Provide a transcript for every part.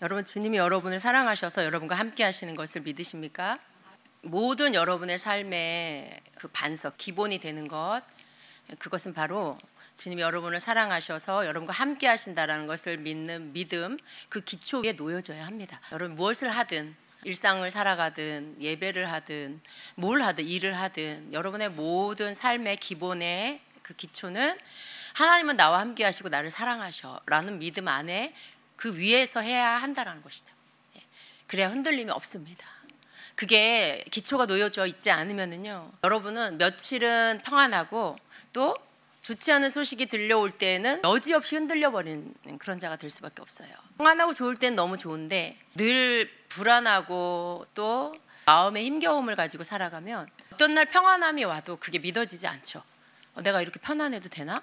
여러분, 주님이 여러분을 사랑하셔서 여러분과 함께 하시는 것을 믿으십니까? 모든 여러분의 삶의 그 반석, 기본이 되는 것, 그것은 바로 주님이 여러분을 사랑하셔서 여러분과 함께 하신다는 것을 믿는 믿음, 그 기초 위에 놓여져야 합니다. 여러분, 무엇을 하든, 일상을 살아가든 예배를 하든 뭘 하든 일을 하든 여러분의 모든 삶의 기본의 그 기초는 하나님은 나와 함께 하시고 나를 사랑하셔 라는 믿음 안에 그 위에서 해야 한다는 것이죠. 그래야 흔들림이 없습니다. 그게 기초가 놓여져 있지 않으면요, 여러분은 며칠은 평안하고 또 좋지 않은 소식이 들려올 때는 여지없이 흔들려 버리는 그런 자가 될 수밖에 없어요. 평안하고 좋을 때는 너무 좋은데 늘 불안하고 또 마음의 힘겨움을 가지고 살아가면 어떤 날 평안함이 와도 그게 믿어지지 않죠. 내가 이렇게 편안해도 되나?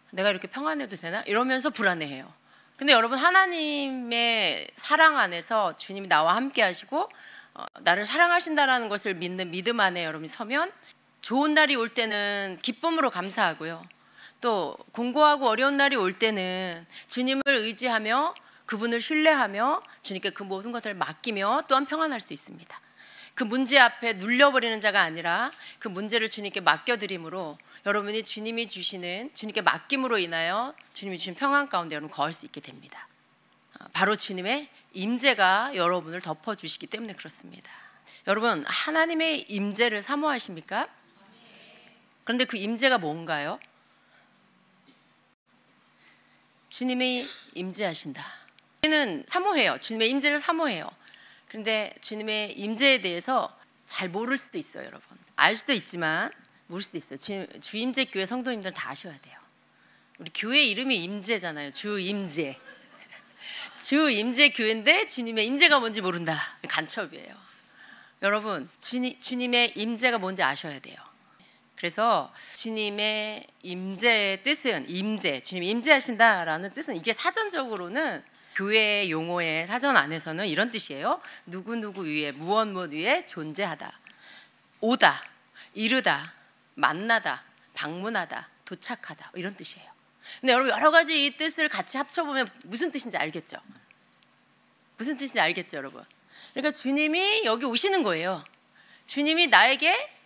내가 이렇게 평안해도 되나? 이러면서 불안해해요. 근데 여러분, 하나님의 사랑 안에서 주님이 나와 함께 하시고 나를 사랑하신다라는 것을 믿는 믿음 안에 여러분이 서면 좋은 날이 올 때는 기쁨으로 감사하고요, 또 공고하고 어려운 날이 올 때는 주님을 의지하며 그분을 신뢰하며 주님께 그 모든 것을 맡기며 또한 평안할 수 있습니다. 그 문제 앞에 눌려버리는 자가 아니라 그 문제를 주님께 맡겨드림으로 여러분이 주님이 주시는, 주님께 맡김으로 인하여 주님이 주신 평안 가운데 여러분 거할 수 있게 됩니다. 바로 주님의 임재가 여러분을 덮어주시기 때문에 그렇습니다. 여러분, 하나님의 임재를 사모하십니까? 그런데 그 임재가 뭔가요? 주님이 임재하신다. 우리는 사모해요. 주님의 임재를 사모해요. 그런데 주님의 임재에 대해서 잘 모를 수도 있어요. 여러분, 알 수도 있지만 모를 수도 있어요. 주임재 교회 성도님들 다 아셔야 돼요. 우리 교회 이름이 임재잖아요. 주임재. 주임재 교회인데 주님의 임재가 뭔지 모른다. 간첩이에요. 여러분, 주님의 임재가 뭔지 아셔야 돼요. 그래서 주님의 임재의 뜻은, 임재, 주님이 임재하신다라는 뜻은, 이게 사전적으로는 교회 용어의 사전 안에서는 이런 뜻이에요. 누구누구 위에, 무엇 위에 존재하다, 오다, 이르다, 만나다, 방문하다, 도착하다, 이런 뜻이에요. 근데 여러분, 여러 가지 이 뜻을 같이 합쳐보면 무슨 뜻인지 알겠죠? 무슨 뜻인지 알겠죠, 여러분? 그러니까 주님이 여기 오시는 거예요. 주님이 나에게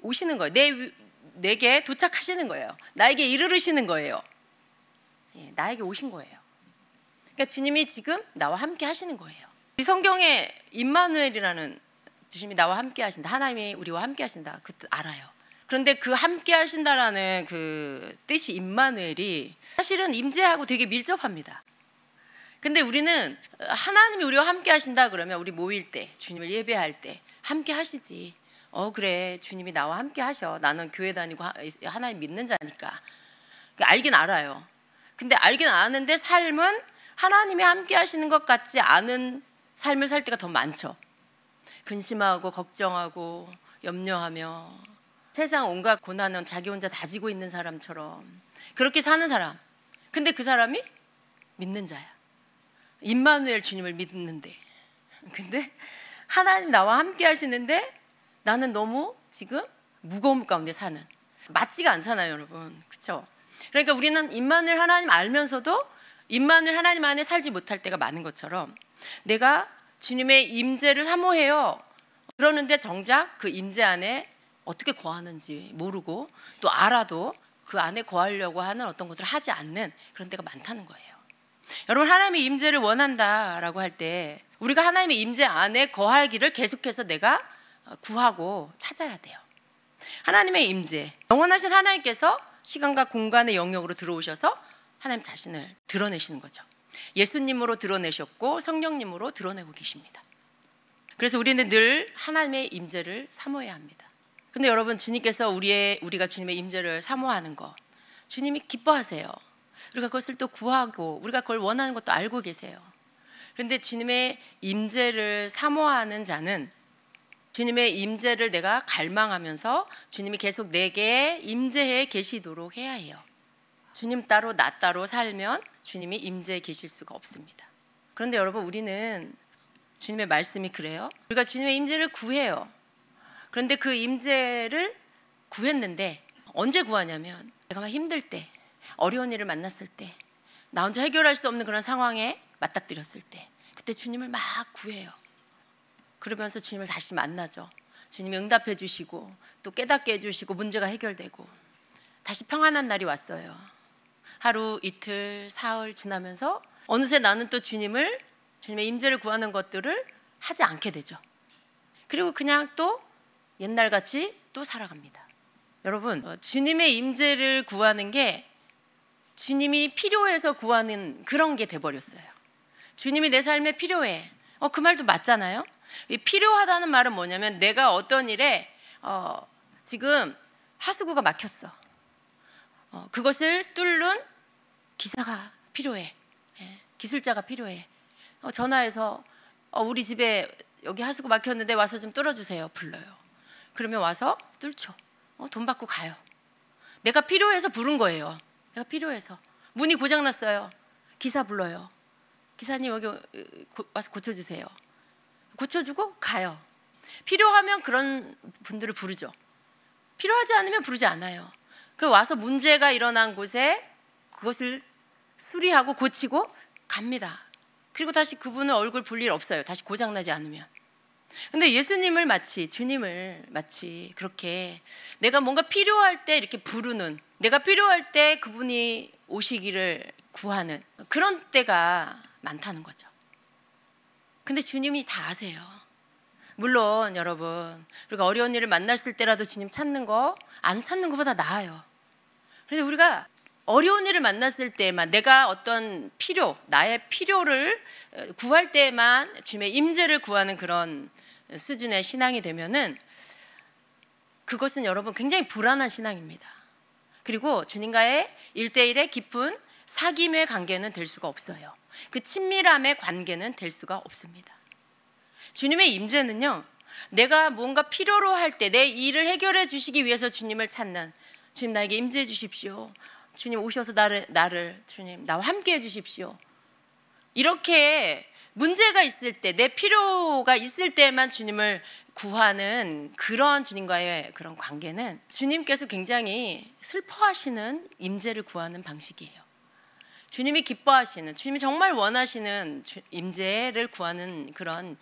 오시는 거예요. 내게 도착하시는 거예요. 나에게 이르르시는 거예요. 나에게 오신 거예요. 그러니까 주님이 지금 나와 함께 하시는 거예요. 이 성경에 임마누엘이라는, 주님이 나와 함께 하신다, 하나님이 우리와 함께 하신다, 그 뜻 알아요. 그런데 그 함께 하신다라는 그 뜻이, 임마누엘이 사실은 임재하고 되게 밀접합니다. 근데 우리는 하나님이 우리와 함께 하신다 그러면 우리 모일 때, 주님을 예배할 때 함께 하시지. 그래, 주님이 나와 함께 하셔. 나는 교회 다니고 하나님 믿는 자니까. 알긴 알아요. 근데 알긴 아는데 삶은 하나님이 함께 하시는 것 같지 않은 삶을 살 때가 더 많죠. 근심하고 걱정하고 염려하며 세상 온갖 고난은 자기 혼자 다지고 있는 사람처럼 그렇게 사는 사람. 근데 그 사람이 믿는 자야. 임마누엘 주님을 믿는데, 근데 하나님 나와 함께 하시는데 나는 너무 지금 무거움 가운데 사는, 맞지가 않잖아요, 여러분. 그렇죠? 그러니까 우리는 임마누엘 하나님 알면서도 임마누엘 하나님 안에 살지 못할 때가 많은 것처럼, 내가 주님의 임재를 사모해요. 그러는데 정작 그 임재 안에 어떻게 거하는지 모르고, 또 알아도 그 안에 거하려고 하는 어떤 것들을 하지 않는 그런 때가 많다는 거예요. 여러분, 하나님의 임재를 원한다라고 할 때 우리가 하나님의 임재 안에 거하기를 계속해서 내가 구하고 찾아야 돼요. 하나님의 임재, 영원하신 하나님께서 시간과 공간의 영역으로 들어오셔서 하나님 자신을 드러내시는 거죠. 예수님으로 드러내셨고 성령님으로 드러내고 계십니다. 그래서 우리는 늘 하나님의 임재를 사모해야 합니다. 근데 여러분, 주님께서 우리가 주님의 임재를 사모하는 것, 주님이 기뻐하세요. 우리가 그것을 또 구하고 우리가 그걸 원하는 것도 알고 계세요. 그런데 주님의 임재를 사모하는 자는 주님의 임재를 내가 갈망하면서 주님이 계속 내게 임재해 계시도록 해야 해요. 주님 따로 나 따로 살면 주님이 임재해 계실 수가 없습니다. 그런데 여러분, 우리는 주님의 말씀이 그래요. 우리가 주님의 임재를 구해요. 그런데 그 임재를 구했는데 언제 구하냐면 내가 막 힘들 때, 어려운 일을 만났을 때, 나 혼자 해결할 수 없는 그런 상황에 맞닥뜨렸을 때 그때 주님을 막 구해요. 그러면서 주님을 다시 만나죠. 주님이 응답해 주시고 또 깨닫게 해주시고 문제가 해결되고 다시 평안한 날이 왔어요. 하루, 이틀, 사흘 지나면서 어느새 나는 또 주님의 임재를 구하는 것들을 하지 않게 되죠. 그리고 그냥 또 옛날같이 또 살아갑니다. 여러분, 주님의 임재를 구하는 게 주님이 필요해서 구하는 그런 게 돼버렸어요. 주님이 내 삶에 필요해. 그 말도 맞잖아요. 이 필요하다는 말은 뭐냐면 내가 어떤 일에 지금 하수구가 막혔어. 그것을 뚫는 기사가 필요해. 기술자가 필요해. 전화해서 우리 집에 여기 하수구 막혔는데 와서 좀 뚫어주세요. 불러요. 그러면 와서 뚫죠. 돈 받고 가요. 내가 필요해서 부른 거예요. 내가 필요해서. 문이 고장났어요. 기사 불러요. 기사님 여기 와서 고쳐주세요. 고쳐주고 가요. 필요하면 그런 분들을 부르죠. 필요하지 않으면 부르지 않아요. 와서 문제가 일어난 곳에 그것을 수리하고 고치고 갑니다. 그리고 다시 그분은 얼굴 볼 일 없어요. 다시 고장나지 않으면. 근데 예수님을 마치, 주님을 마치 그렇게 내가 뭔가 필요할 때 이렇게 부르는, 내가 필요할 때 그분이 오시기를 구하는 그런 때가 많다는 거죠. 근데 주님이 다 아세요. 물론 여러분, 우리가 어려운 일을 만났을 때라도 주님 찾는 거 안 찾는 것보다 나아요. 그런데 우리가 어려운 일을 만났을 때만 내가 어떤 필요, 나의 필요를 구할 때만 주님의 임재를 구하는 그런 수준의 신앙이 되면은 그것은 여러분 굉장히 불안한 신앙입니다. 그리고 주님과의 1대1의 깊은 사귐의 관계는 될 수가 없어요. 그 친밀함의 관계는 될 수가 없습니다. 주님의 임재는요, 내가 뭔가 필요로 할 때 내 일을 해결해 주시기 위해서 주님을 찾는, 주님 나에게 임재해 주십시오. 주님 오셔서 나를 주님 나와 함께 해 주십시오. 이렇게 문제가 있을 때, 내 필요가 있을 때만 주님을 구하는 그런 주님과의 그런 관계는 주님께서 굉장히 슬퍼하시는 임재를 구하는 방식이에요. 주님이 기뻐하시는, 주님이 정말 원하시는 임재를 구하는 그런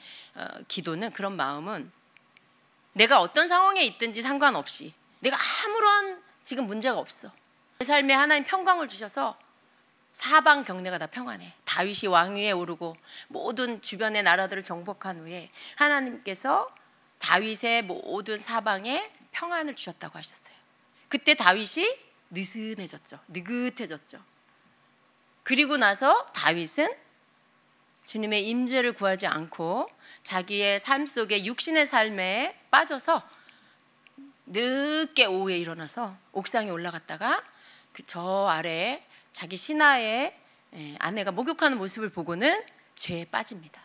기도는, 그런 마음은 내가 어떤 상황에 있든지 상관없이 내가 아무런 지금 문제가 없어. 내 삶에 하나님 평강을 주셔서 사방 경내가 다 평안해. 다윗이 왕위에 오르고 모든 주변의 나라들을 정복한 후에 하나님께서 다윗의 모든 사방에 평안을 주셨다고 하셨어요. 그때 다윗이 느긋해졌죠. 그리고 나서 다윗은 주님의 임재를 구하지 않고 자기의 삶 속에 육신의 삶에 빠져서 늦게 오후에 일어나서 옥상에 올라갔다가 저 아래에 자기 신하의 아내가 목욕하는 모습을 보고는 죄에 빠집니다.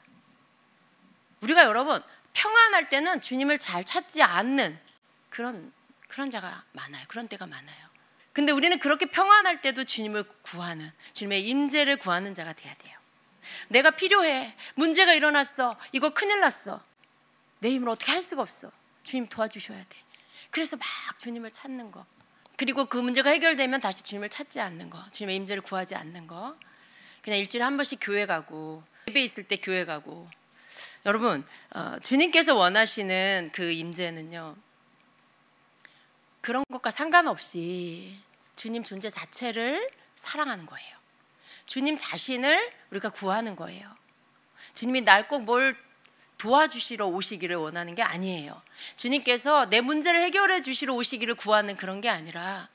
우리가 여러분 평안할 때는 주님을 잘 찾지 않는 그런 자가 많아요. 그런 때가 많아요. 근데 우리는 그렇게 평안할 때도 주님을 구하는, 주님의 임재를 구하는 자가 돼야 돼요. 내가 필요해. 문제가 일어났어. 이거 큰일 났어. 내 힘으로 어떻게 할 수가 없어. 주님 도와주셔야 돼. 그래서 막 주님을 찾는 거. 그리고 그 문제가 해결되면 다시 주님을 찾지 않는 거. 주님의 임재를 구하지 않는 거. 그냥 일주일에 한 번씩 교회 가고, 예배 있을 때 교회 가고. 여러분, 주님께서 원하시는 그 임재는요, 그런 것과 상관없이 주님 존재 자체를 사랑하는 거예요. 주님 자신을 우리가 구하는 거예요. 주님이 날 꼭 뭘 도와주시러 오시기를 원하는 게 아니에요. 주님께서 내 문제를 해결해 주시러 오시기를 구하는 그런 게 아니라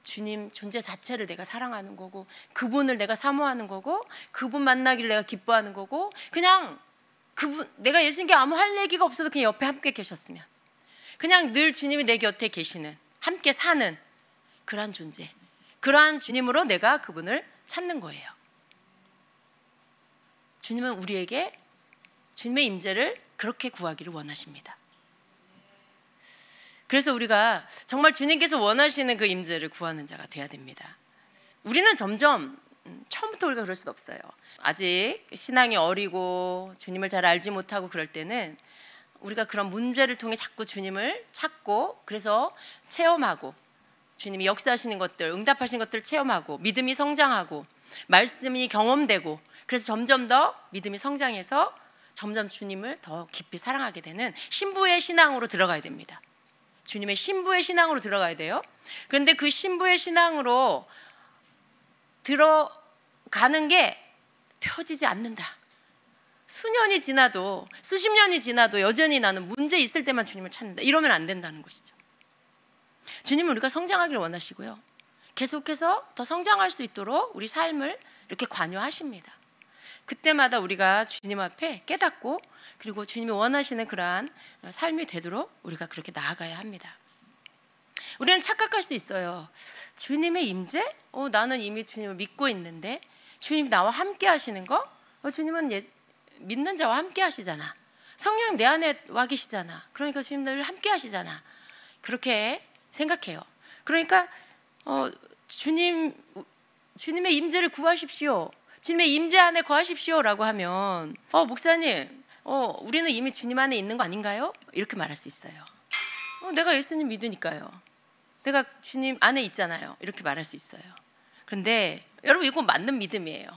주님 존재 자체를 내가 사랑하는 거고, 그분을 내가 사모하는 거고, 그분 만나기를 내가 기뻐하는 거고, 그냥 그분, 내가 예수님께 아무 할 얘기가 없어도 그냥 옆에 함께 계셨으면, 그냥 늘 주님이 내 곁에 계시는, 함께 사는 그러한 존재, 그러한 주님으로 내가 그분을 찾는 거예요. 주님은 우리에게 주님의 임재를 그렇게 구하기를 원하십니다. 그래서 우리가 정말 주님께서 원하시는 그 임재를 구하는 자가 돼야 됩니다. 우리는 점점 처음부터 우리가 그럴 수도 없어요. 아직 신앙이 어리고 주님을 잘 알지 못하고 그럴 때는 우리가 그런 문제를 통해 자꾸 주님을 찾고, 그래서 체험하고 주님이 역사하시는 것들, 응답하시는 것들 체험하고 믿음이 성장하고 말씀이 경험되고 그래서 점점 더 믿음이 성장해서 점점 주님을 더 깊이 사랑하게 되는 신부의 신앙으로 들어가야 됩니다. 주님의 신부의 신앙으로 들어가야 돼요. 그런데 그 신부의 신앙으로 들어가는 게 되어지지 않는다. 수년이 지나도 수십 년이 지나도 여전히 나는 문제 있을 때만 주님을 찾는다. 이러면 안 된다는 것이죠. 주님은 우리가 성장하기를 원하시고요. 계속해서 더 성장할 수 있도록 우리 삶을 이렇게 관여하십니다. 그때마다 우리가 주님 앞에 깨닫고 그리고 주님이 원하시는 그러한 삶이 되도록 우리가 그렇게 나아가야 합니다. 우리는 착각할 수 있어요. 주님의 임재? 나는 이미 주님을 믿고 있는데 주님 나와 함께 하시는 거? 주님은 믿는 자와 함께 하시잖아. 성령 내 안에 와 계시잖아. 그러니까 주님 늘 함께 하시잖아. 그렇게 생각해요. 그러니까 주님의 임재를 구하십시오. 주님의 임재 안에 거하십시오라고 하면 목사님 우리는 이미 주님 안에 있는 거 아닌가요? 이렇게 말할 수 있어요. 내가 예수님 믿으니까요. 내가 주님 안에 있잖아요. 이렇게 말할 수 있어요. 그런데 여러분 이거 맞는 믿음이에요.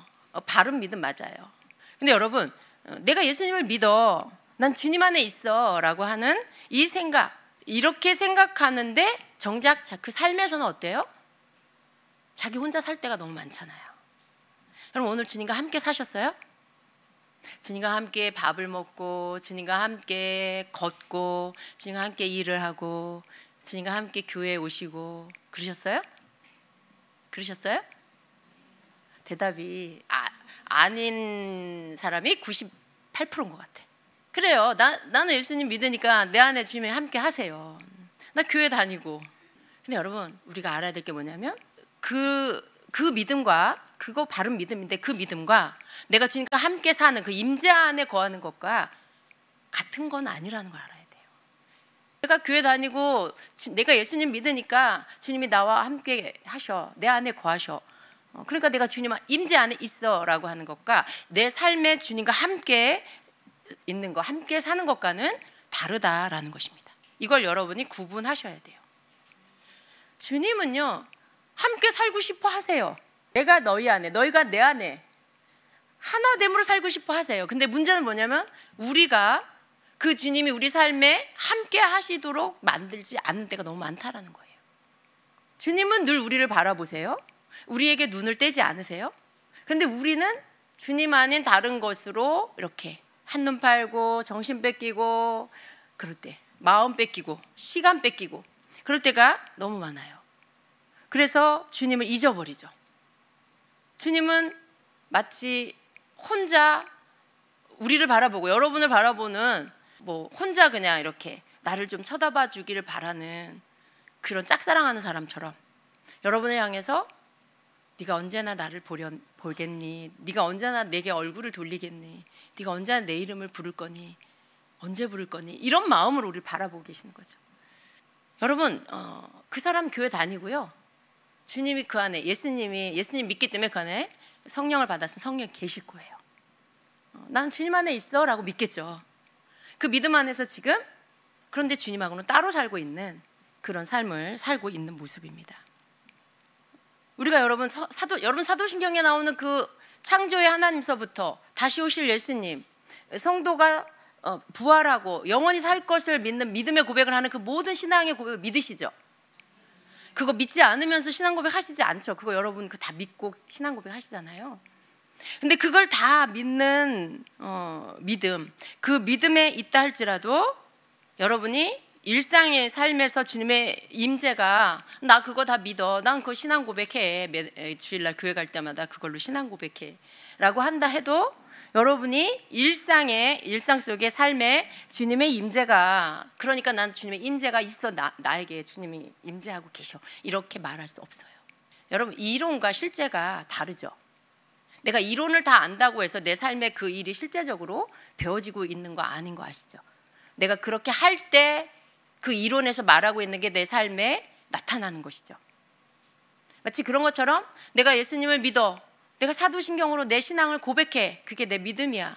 바른 믿음 맞아요. 근데 여러분 내가 예수님을 믿어 난 주님 안에 있어 라고 하는 이 생각 이렇게 생각하는데 정작 그 삶에서는 어때요? 자기 혼자 살 때가 너무 많잖아요. 여러분 오늘 주님과 함께 사셨어요? 주님과 함께 밥을 먹고 주님과 함께 걷고 주님과 함께 일을 하고 주님과 함께 교회에 오시고 그러셨어요? 그러셨어요? 대답이 아닌 사람이 98%인 것 같아. 그래요. 나는 예수님 믿으니까 내 안에 주님이 함께 하세요. 나 교회 다니고. 근데 여러분 우리가 알아야 될 게 뭐냐면 그 믿음과 그거 바른 믿음인데 그 믿음과 내가 주님과 함께 사는 그 임재 안에 거하는 것과 같은 건 아니라는 걸 알아야 돼요. 내가 교회 다니고 내가 예수님 믿으니까 주님이 나와 함께 하셔. 내 안에 거하셔. 그러니까 내가 주님 임재 안에 있어 라고 하는 것과 내 삶에 주님과 함께 있는 것, 함께 사는 것과는 다르다라는 것입니다. 이걸 여러분이 구분하셔야 돼요. 주님은요 함께 살고 싶어 하세요. 내가 너희 안에, 너희가 내 안에 하나됨으로 살고 싶어 하세요. 근데 문제는 뭐냐면 우리가 그 주님이 우리 삶에 함께 하시도록 만들지 않는 때가 너무 많다라는 거예요. 주님은 늘 우리를 바라보세요. 우리에게 눈을 떼지 않으세요. 그런데 우리는 주님 아닌 다른 것으로 이렇게 한눈 팔고 정신 뺏기고 그럴 때 마음 뺏기고 시간 뺏기고 그럴 때가 너무 많아요. 그래서 주님을 잊어버리죠. 주님은 마치 혼자 우리를 바라보고 여러분을 바라보는 혼자 그냥 이렇게 나를 좀 쳐다봐 주기를 바라는 그런 짝사랑하는 사람처럼 여러분을 향해서 네가 언제나 나를 보겠니? 네가 언제나 내게 얼굴을 돌리겠니? 네가 언제나 내 이름을 부를 거니? 언제 부를 거니? 이런 마음으로 우리를 바라보고 계시는 거죠. 여러분 그 사람 교회 다니고요. 주님이 그 안에 예수님 믿기 때문에 그 안에 성령을 받았으면 성령이 계실 거예요. 난 주님 안에 있어 라고 믿겠죠. 그 믿음 안에서 지금 그런데 주님하고는 따로 살고 있는 그런 삶을 살고 있는 모습입니다. 우리가 여러분 사도신경에 나오는 그 창조의 하나님서부터 다시 오실 예수님, 성도가 부활하고 영원히 살 것을 믿는 믿음의 고백을 하는 그 모든 신앙의 고백을 믿으시죠? 그거 믿지 않으면서 신앙 고백 하시지 않죠? 그거 여러분 다 믿고 신앙 고백 하시잖아요. 근데 그걸 다 믿는 믿음, 그 믿음에 있다 할지라도 여러분이 일상의 삶에서 주님의 임재가 나 그거 다 믿어. 난 그거 신앙 고백해. 주일날 교회 갈 때마다 그걸로 신앙 고백해. 라고 한다 해도 여러분이 일상 속의 삶에 주님의 임재가 그러니까 난 주님의 임재가 있어. 나에게 주님이 임재하고 계셔. 이렇게 말할 수 없어요. 여러분 이론과 실제가 다르죠. 내가 이론을 다 안다고 해서 내 삶에 그 일이 실제적으로 되어지고 있는 거 아닌 거 아시죠? 내가 그렇게 할 때 그 이론에서 말하고 있는 게 내 삶에 나타나는 것이죠. 마치 그런 것처럼 내가 예수님을 믿어. 내가 사도신경으로 내 신앙을 고백해. 그게 내 믿음이야.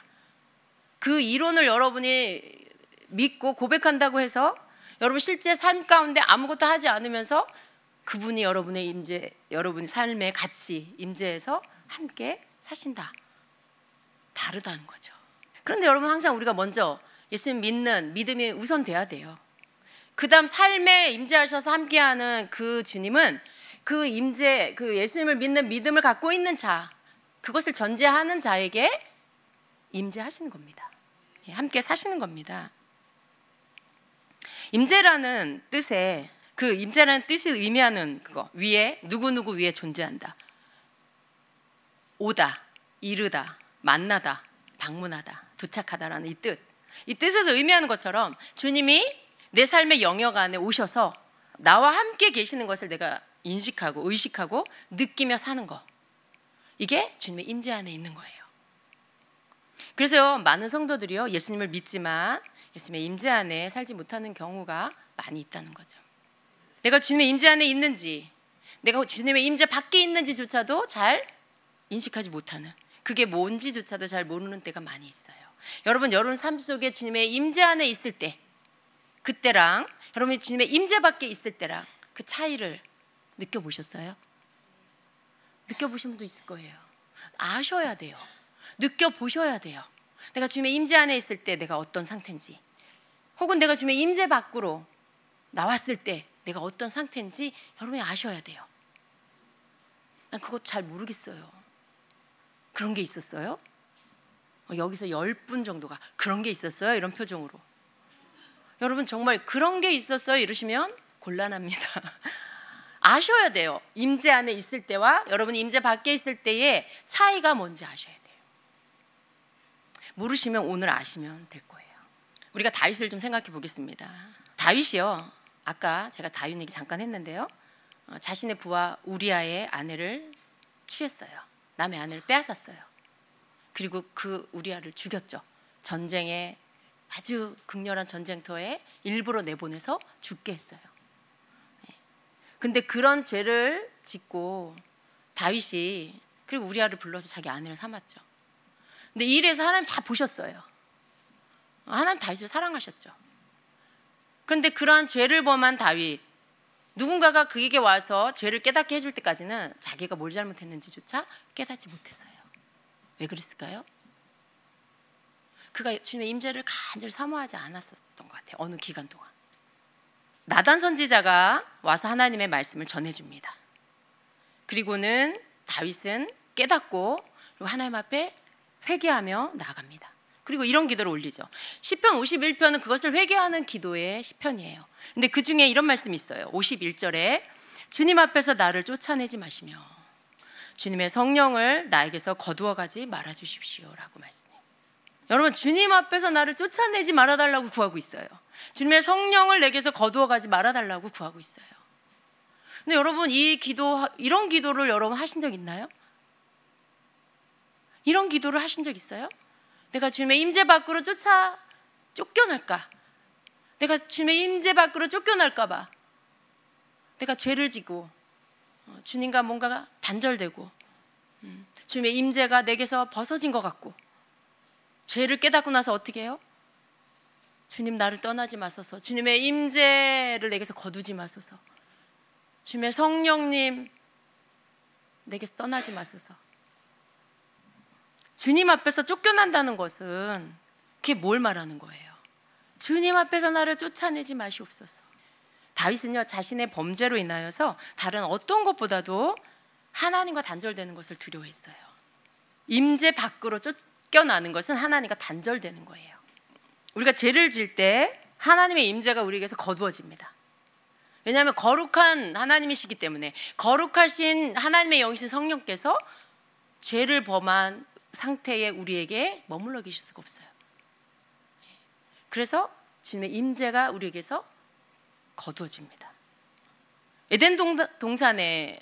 그 이론을 여러분이 믿고 고백한다고 해서 여러분 실제 삶 가운데 아무것도 하지 않으면서 그분이 여러분의 임재, 여러분의 삶에 같이 임재해서 함께 사신다. 다르다는 거죠. 그런데 여러분, 항상 우리가 먼저 예수님 믿는 믿음이 우선돼야 돼요. 그 다음 삶에 임재하셔서 함께하는 그 주님은 그 임재, 그 예수님을 믿는 믿음을 갖고 있는 자, 그것을 전제하는 자에게 임재하시는 겁니다. 함께 사시는 겁니다. 임재라는 뜻에, 그 임재라는 뜻이 의미하는 그거, 위에, 누구누구 위에 존재한다, 오다, 이르다, 만나다, 방문하다, 도착하다라는 이 뜻에서 의미하는 것처럼 주님이 내 삶의 영역 안에 오셔서 나와 함께 계시는 것을 내가 인식하고 의식하고 느끼며 사는 거, 이게 주님의 임재 안에 있는 거예요. 그래서 많은 성도들이요, 예수님을 믿지만 예수님의 임재 안에 살지 못하는 경우가 많이 있다는 거죠. 내가 주님의 임재 안에 있는지, 내가 주님의 임재 밖에 있는지조차도 잘 인식하지 못하는, 그게 뭔지조차도 잘 모르는 때가 많이 있어요. 여러분, 여러분 삶 속에 주님의 임재 안에 있을 때, 그때랑 여러분이 주님의 임재 밖에 있을 때랑 그 차이를 느껴보셨어요? 느껴보신 분도 있을 거예요. 아셔야 돼요. 느껴보셔야 돼요. 내가 주님의 임재 안에 있을 때 내가 어떤 상태인지, 혹은 내가 주님의 임재 밖으로 나왔을 때 내가 어떤 상태인지 여러분이 아셔야 돼요. 난 그것 잘 모르겠어요. 그런 게 있었어요? 여기서 10분 정도가 그런 게 있었어요? 이런 표정으로. 여러분, 정말 그런 게 있었어요? 이러시면 곤란합니다. 아셔야 돼요. 임재 안에 있을 때와 여러분이 임재 밖에 있을 때의 차이가 뭔지 아셔야 돼요. 모르시면 오늘 아시면 될 거예요. 우리가 다윗을 좀 생각해 보겠습니다. 다윗이요, 아까 제가 다윗 얘기 잠깐 했는데요, 자신의 부하 우리아의 아내를 취했어요. 남의 아내를 빼앗았어요. 그리고 그 우리아를 죽였죠. 전쟁에, 아주 극렬한 전쟁터에 일부러 내보내서 죽게 했어요. 근데 그런 죄를 짓고 다윗이, 그리고 우리아를 불러서 자기 아내를 삼았죠. 근데 이 일에서 하나님 다 보셨어요. 하나님 다윗을 사랑하셨죠. 그런데 그러한 죄를 범한 다윗, 누군가가 그에게 와서 죄를 깨닫게 해줄 때까지는 자기가 뭘 잘못했는지조차 깨닫지 못했어요. 왜 그랬을까요? 그가 주님의 임재를 간절히 사모하지 않았었던 것 같아요. 어느 기간 동안. 나단 선지자가 와서 하나님의 말씀을 전해줍니다. 그리고는 다윗은 깨닫고 그리고 하나님 앞에 회개하며 나아갑니다. 그리고 이런 기도를 올리죠. 시편 51편은 그것을 회개하는 기도의 시편이에요. 근데 그 중에 이런 말씀이 있어요. 51절에 주님 앞에서 나를 쫓아내지 마시며 주님의 성령을 나에게서 거두어가지 말아주십시오 라고 말씀해요. 여러분, 주님 앞에서 나를 쫓아내지 말아달라고 구하고 있어요. 주님의 성령을 내게서 거두어가지 말아달라고 구하고 있어요. 근데 여러분, 이런 기도를 여러분 하신 적 있나요? 이런 기도를 하신 적 있어요? 내가 주님의 임재 밖으로 쫓겨날까? 내가 주님의 임재 밖으로 쫓겨날까 봐 내가 죄를 지고 주님과 뭔가 단절되고 주님의 임재가 내게서 벗어진 것 같고, 죄를 깨닫고 나서 어떻게 해요? 주님, 나를 떠나지 마소서. 주님의 임재를 내게서 거두지 마소서. 주님의 성령님 내게서 떠나지 마소서. 주님 앞에서 쫓겨난다는 것은 그게 뭘 말하는 거예요? 주님 앞에서 나를 쫓아내지 마시옵소서. 다윗은요, 자신의 범죄로 인하여서 다른 어떤 것보다도 하나님과 단절되는 것을 두려워했어요. 임재 밖으로 쫓겨나는 것은 하나님과 단절되는 거예요. 우리가 죄를 지을 때 하나님의 임재가 우리에게서 거두어집니다. 왜냐하면 거룩한 하나님이시기 때문에, 거룩하신 하나님의 영이신 성령께서 죄를 범한 상태에 우리에게 머물러 계실 수가 없어요. 그래서 주님의 임재가 우리에게서 거두어집니다. 에덴 동산에서의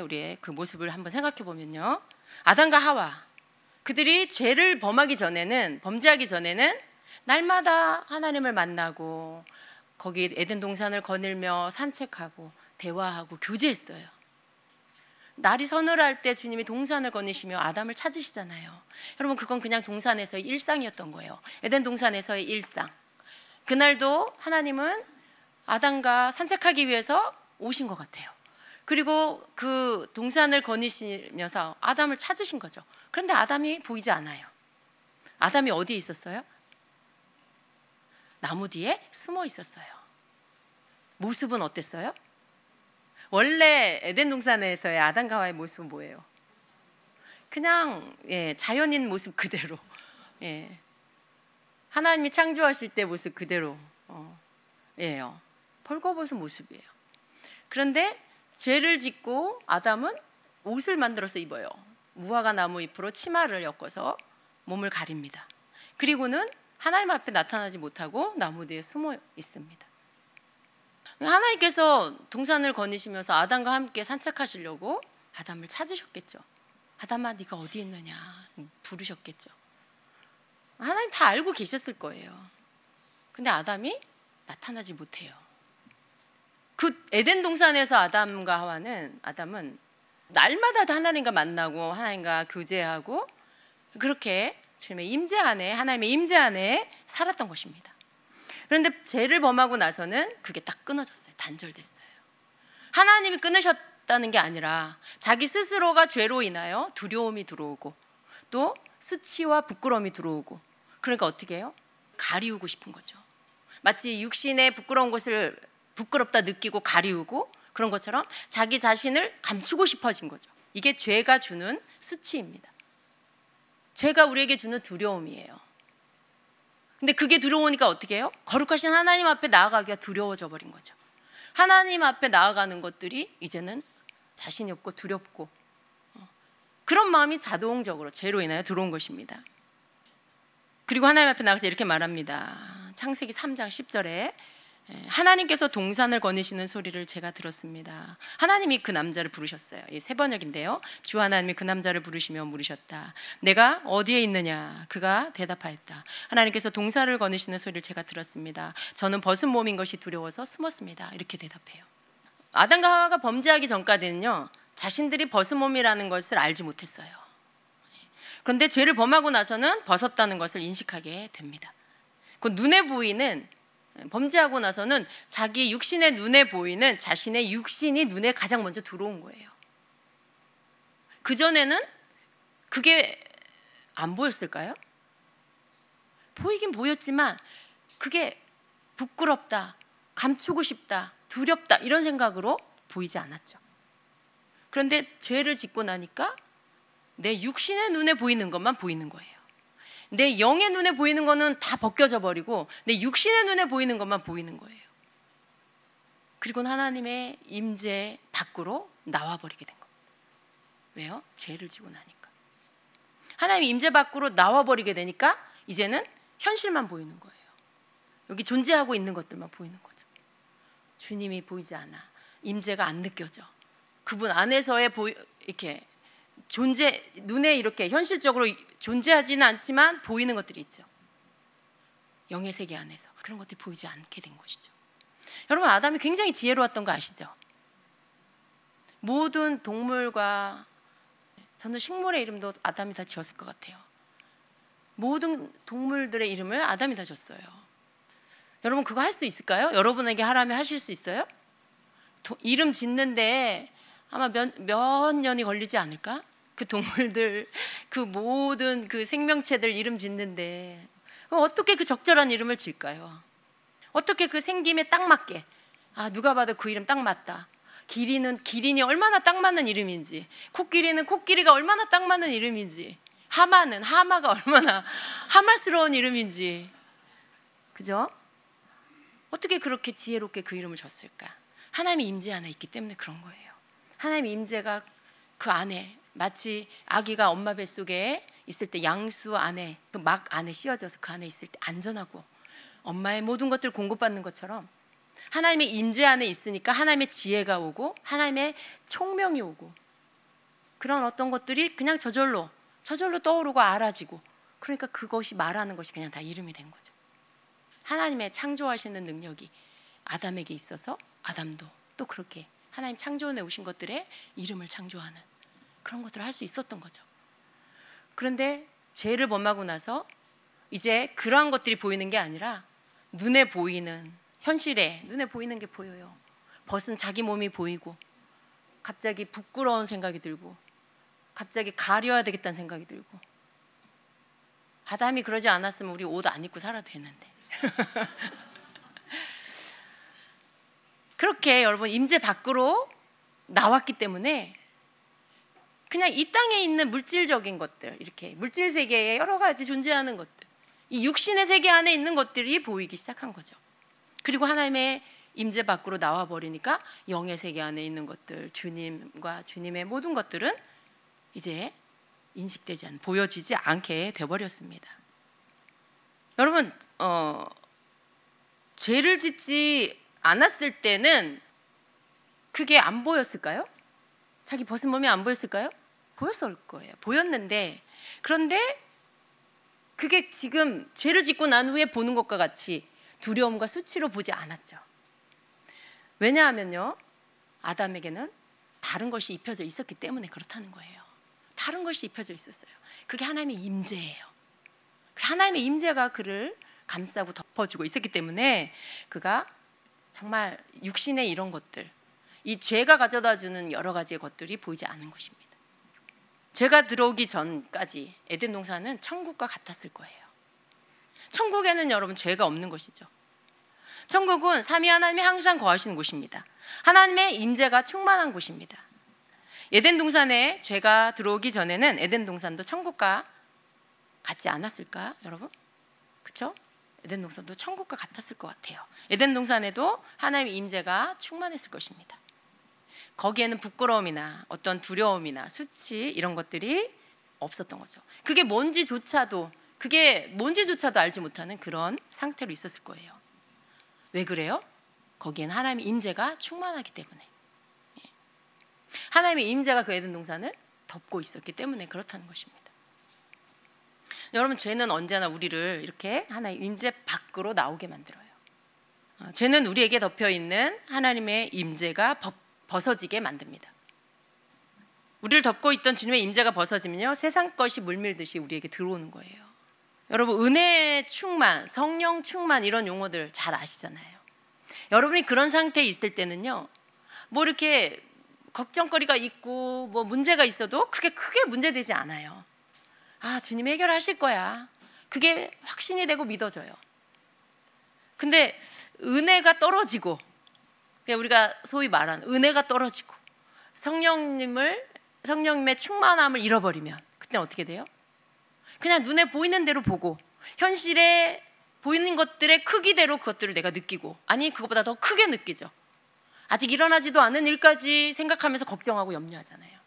우리의 그 모습을 한번 생각해 보면요, 아담과 하와, 그들이 죄를 범죄하기 전에는 날마다 하나님을 만나고 거기 에덴 동산을 거닐며 산책하고 대화하고 교제했어요. 날이 서늘할 때 주님이 동산을 거니시며 아담을 찾으시잖아요. 여러분, 그건 그냥 동산에서의 일상이었던 거예요. 에덴 동산에서의 일상. 그날도 하나님은 아담과 산책하기 위해서 오신 것 같아요. 그리고 그 동산을 거니시면서 아담을 찾으신 거죠. 그런데 아담이 보이지 않아요. 아담이 어디에 있었어요? 나무 뒤에 숨어 있었어요. 모습은 어땠어요? 원래 에덴 동산에서의 아담과 하와의 모습은 뭐예요? 그냥 자연인 모습 그대로, 하나님이 창조하실 때 모습 그대로 예요. 벌거벗은 모습이에요. 그런데 죄를 짓고 아담은 옷을 만들어서 입어요. 무화과 나무 잎으로 치마를 엮어서 몸을 가립니다. 그리고는 하나님 앞에 나타나지 못하고 나무 뒤에 숨어 있습니다. 하나님께서 동산을 거니시면서 아담과 함께 산책하시려고 아담을 찾으셨겠죠. 아담아, 네가 어디 있느냐 부르셨겠죠. 하나님 다 알고 계셨을 거예요. 근데 아담이 나타나지 못해요. 그 에덴 동산에서 아담은 날마다 하나님과 만나고 하나님과 교제하고 그렇게 하나님의 임재 안에 살았던 것입니다. 그런데 죄를 범하고 나서는 그게 딱 끊어졌어요. 단절됐어요. 하나님이 끊으셨다는 게 아니라 자기 스스로가 죄로 인하여 두려움이 들어오고 또 수치와 부끄러움이 들어오고, 그러니까 어떻게 해요? 가리우고 싶은 거죠. 마치 육신의 부끄러운 것을 부끄럽다 느끼고 가리우고 그런 것처럼 자기 자신을 감추고 싶어진 거죠. 이게 죄가 주는 수치입니다. 죄가 우리에게 주는 두려움이에요. 근데 그게 들어오니까 어떻게 해요? 거룩하신 하나님 앞에 나아가기가 두려워져 버린 거죠. 하나님 앞에 나아가는 것들이 이제는 자신이 없고 두렵고 그런 마음이 자동적으로 죄로 인하여 들어온 것입니다. 그리고 하나님 앞에 나가서 이렇게 말합니다. 창세기 3장 10절에 하나님께서 동산을 거니시는 소리를 제가 들었습니다. 하나님이 그 남자를 부르셨어요. 이 세 번역인데요. 주 하나님이 그 남자를 부르시며 물으셨다. 내가 어디에 있느냐? 그가 대답하였다. 하나님께서 동산을 거니시는 소리를 제가 들었습니다. 저는 벗은 몸인 것이 두려워서 숨었습니다. 이렇게 대답해요. 아담과 하와가 범죄하기 전까지는요, 자신들이 벗은 몸이라는 것을 알지 못했어요. 그런데 죄를 범하고 나서는 벗었다는 것을 인식하게 됩니다. 그 눈에 보이는, 범죄하고 나서는 자기 육신의 눈에 보이는 자신의 육신이 눈에 가장 먼저 들어온 거예요. 그전에는 그게 안 보였을까요? 보이긴 보였지만 그게 부끄럽다, 감추고 싶다, 두렵다 이런 생각으로 보이지 않았죠. 그런데 죄를 짓고 나니까 내 육신의 눈에 보이는 것만 보이는 거예요. 내 영의 눈에 보이는 거는 다 벗겨져 버리고 내 육신의 눈에 보이는 것만 보이는 거예요. 그리고는 하나님의 임재 밖으로 나와버리게 된 겁니다. 왜요? 죄를 지고 나니까. 하나님의 임재 밖으로 나와버리게 되니까 이제는 현실만 보이는 거예요. 여기 존재하고 있는 것들만 보이는 거죠. 주님이 보이지 않아. 임재가 안 느껴져. 그분 안에서의 이렇게 눈에 이렇게 현실적으로 존재하지는 않지만 보이는 것들이 있죠. 영의 세계 안에서 그런 것들이 보이지 않게 된 것이죠. 여러분, 아담이 굉장히 지혜로웠던 거 아시죠? 모든 동물과, 저는 식물의 이름도 아담이 다 지었을 것 같아요. 모든 동물들의 이름을 아담이 다 줬어요. 여러분, 그거 할 수 있을까요? 여러분에게 하라면 하실 수 있어요? 이름 짓는데 아마 몇 년이 걸리지 않을까? 그 동물들, 그 모든 그 생명체들 이름 짓는데 어떻게 그 적절한 이름을 질까요? 어떻게 그 생김에 딱 맞게, 누가 봐도 그 이름 딱 맞다. 기린이 얼마나 딱 맞는 이름인지, 코끼리는 코끼리가 얼마나 딱 맞는 이름인지, 하마는 하마가 얼마나 하마스러운 이름인지, 그죠? 어떻게 그렇게 지혜롭게 그 이름을 줬을까? 하나님의 임재 안에 있기 때문에 그런 거예요. 하나님의 임재가 그 안에, 마치 아기가 엄마 뱃속에 있을 때 양수 안에, 그 막 안에 씌워져서 그 안에 있을 때 안전하고 엄마의 모든 것들을 공급받는 것처럼 하나님의 임재 안에 있으니까 하나님의 지혜가 오고 하나님의 총명이 오고 그런 어떤 것들이 그냥 저절로 떠오르고 알아지고, 그러니까 그것이 말하는 것이 그냥 다 이름이 된 거죠. 하나님의 창조하시는 능력이 아담에게 있어서 아담도 또 그렇게 하나님 창조해 오신 것들의 이름을 창조하는 그런 것들을 할 수 있었던 거죠. 그런데 죄를 범하고 나서 이제 그러한 것들이 보이는 게 아니라 눈에 보이는, 현실에 눈에 보이는 게 보여요. 벗은 자기 몸이 보이고 갑자기 부끄러운 생각이 들고 갑자기 가려야 되겠다는 생각이 들고. 아담이 그러지 않았으면 우리 옷 안 입고 살아도 되는데. 그렇게 여러분 임재 밖으로 나왔기 때문에 그냥 이 땅에 있는 물질적인 것들, 이렇게 물질 세계에 여러 가지 존재하는 것들, 이 육신의 세계 안에 있는 것들이 보이기 시작한 거죠. 그리고 하나님의 임재 밖으로 나와 버리니까 영의 세계 안에 있는 것들, 주님과 주님의 모든 것들은 이제 인식되지 않고 보여지지 않게 되어버렸습니다. 여러분, 죄를 짓지 않았을 때는 그게 안 보였을까요? 자기 벗은 몸이 안 보였을까요? 보였을 거예요. 보였는데, 그런데 그게 지금 죄를 짓고 난 후에 보는 것과 같이 두려움과 수치로 보지 않았죠. 왜냐하면요, 아담에게는 다른 것이 입혀져 있었기 때문에 그렇다는 거예요. 다른 것이 입혀져 있었어요. 그게 하나님의 임재예요. 하나님의 임재가 그를 감싸고 덮어주고 있었기 때문에 그가 정말 육신의 이런 것들, 이 죄가 가져다주는 여러 가지의 것들이 보이지 않는 것입니다. 죄가 들어오기 전까지 에덴 동산은 천국과 같았을 거예요. 천국에는 여러분 죄가 없는 것이죠. 천국은 삼위 하나님이 항상 거하시는 곳입니다. 하나님의 임재가 충만한 곳입니다. 에덴 동산에 죄가 들어오기 전에는 에덴 동산도 천국과 같지 않았을까, 여러분? 그렇죠? 에덴 동산도 천국과 같았을 것 같아요. 에덴 동산에도 하나님의 임재가 충만했을 것입니다. 거기에는 부끄러움이나 어떤 두려움이나 수치 이런 것들이 없었던 거죠. 그게 뭔지조차도 알지 못하는 그런 상태로 있었을 거예요. 왜 그래요? 거기에는 하나님의 임재가 충만하기 때문에, 하나님의 임재가 그 에덴 동산을 덮고 있었기 때문에 그렇다는 것입니다. 여러분, 죄는 언제나 우리를 이렇게 하나님의 임재 밖으로 나오게 만들어요. 죄는 우리에게 덮여 있는 하나님의 임재가 벗어지게 만듭니다. 우리를 덮고 있던 주님의 임재가 벗어지면요, 세상 것이 물밀듯이 우리에게 들어오는 거예요. 여러분, 은혜의 충만, 성령 충만 이런 용어들 잘 아시잖아요. 여러분이 그런 상태에 있을 때는요, 뭐 이렇게 걱정거리가 있고 뭐 문제가 있어도 그게 크게 문제되지 않아요. 아, 주님이 해결하실 거야. 그게 확신이 되고 믿어져요. 근데 은혜가 떨어지고, 우리가 소위 말하는 은혜가 떨어지고 성령님의 충만함을 잃어버리면 그때는 어떻게 돼요? 그냥 눈에 보이는 대로 보고 현실에 보이는 것들의 크기대로 그것들을 내가 느끼고, 아니 그것보다 더 크게 느끼죠. 아직 일어나지도 않은 일까지 생각하면서 걱정하고 염려하잖아요.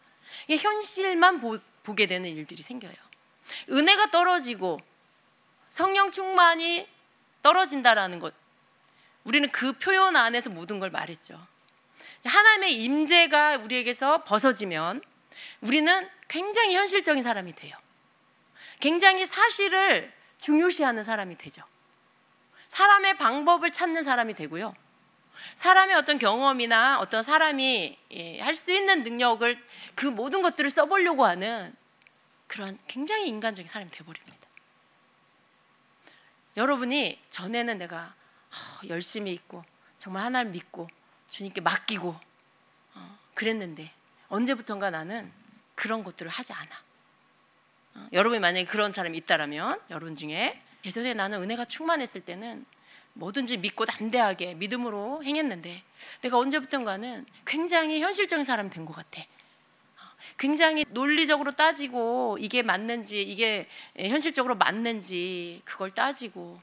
이게 현실만 보게 되는 일들이 생겨요. 은혜가 떨어지고 성령 충만이 떨어진다라는 것, 우리는 그 표현 안에서 모든 걸 말했죠. 하나님의 임재가 우리에게서 벗어지면 우리는 굉장히 현실적인 사람이 돼요. 굉장히 사실을 중요시하는 사람이 되죠. 사람의 방법을 찾는 사람이 되고요, 사람의 어떤 경험이나 어떤 사람이 할 수 있는 능력을, 그 모든 것들을 써보려고 하는 그런 굉장히 인간적인 사람이 되어버립니다. 여러분이 전에는 내가 열심히 있고 정말 하나님 믿고 주님께 맡기고 그랬는데 언제부턴가 나는 그런 것들을 하지 않아. 여러분이 만약에 그런 사람이 있다라면, 여러분 중에 예전에 나는 은혜가 충만했을 때는 뭐든지 믿고 담대하게 믿음으로 행했는데 내가 언제부턴가는 굉장히 현실적인 사람이 된 것 같아. 굉장히 논리적으로 따지고 이게 맞는지, 이게 현실적으로 맞는지 그걸 따지고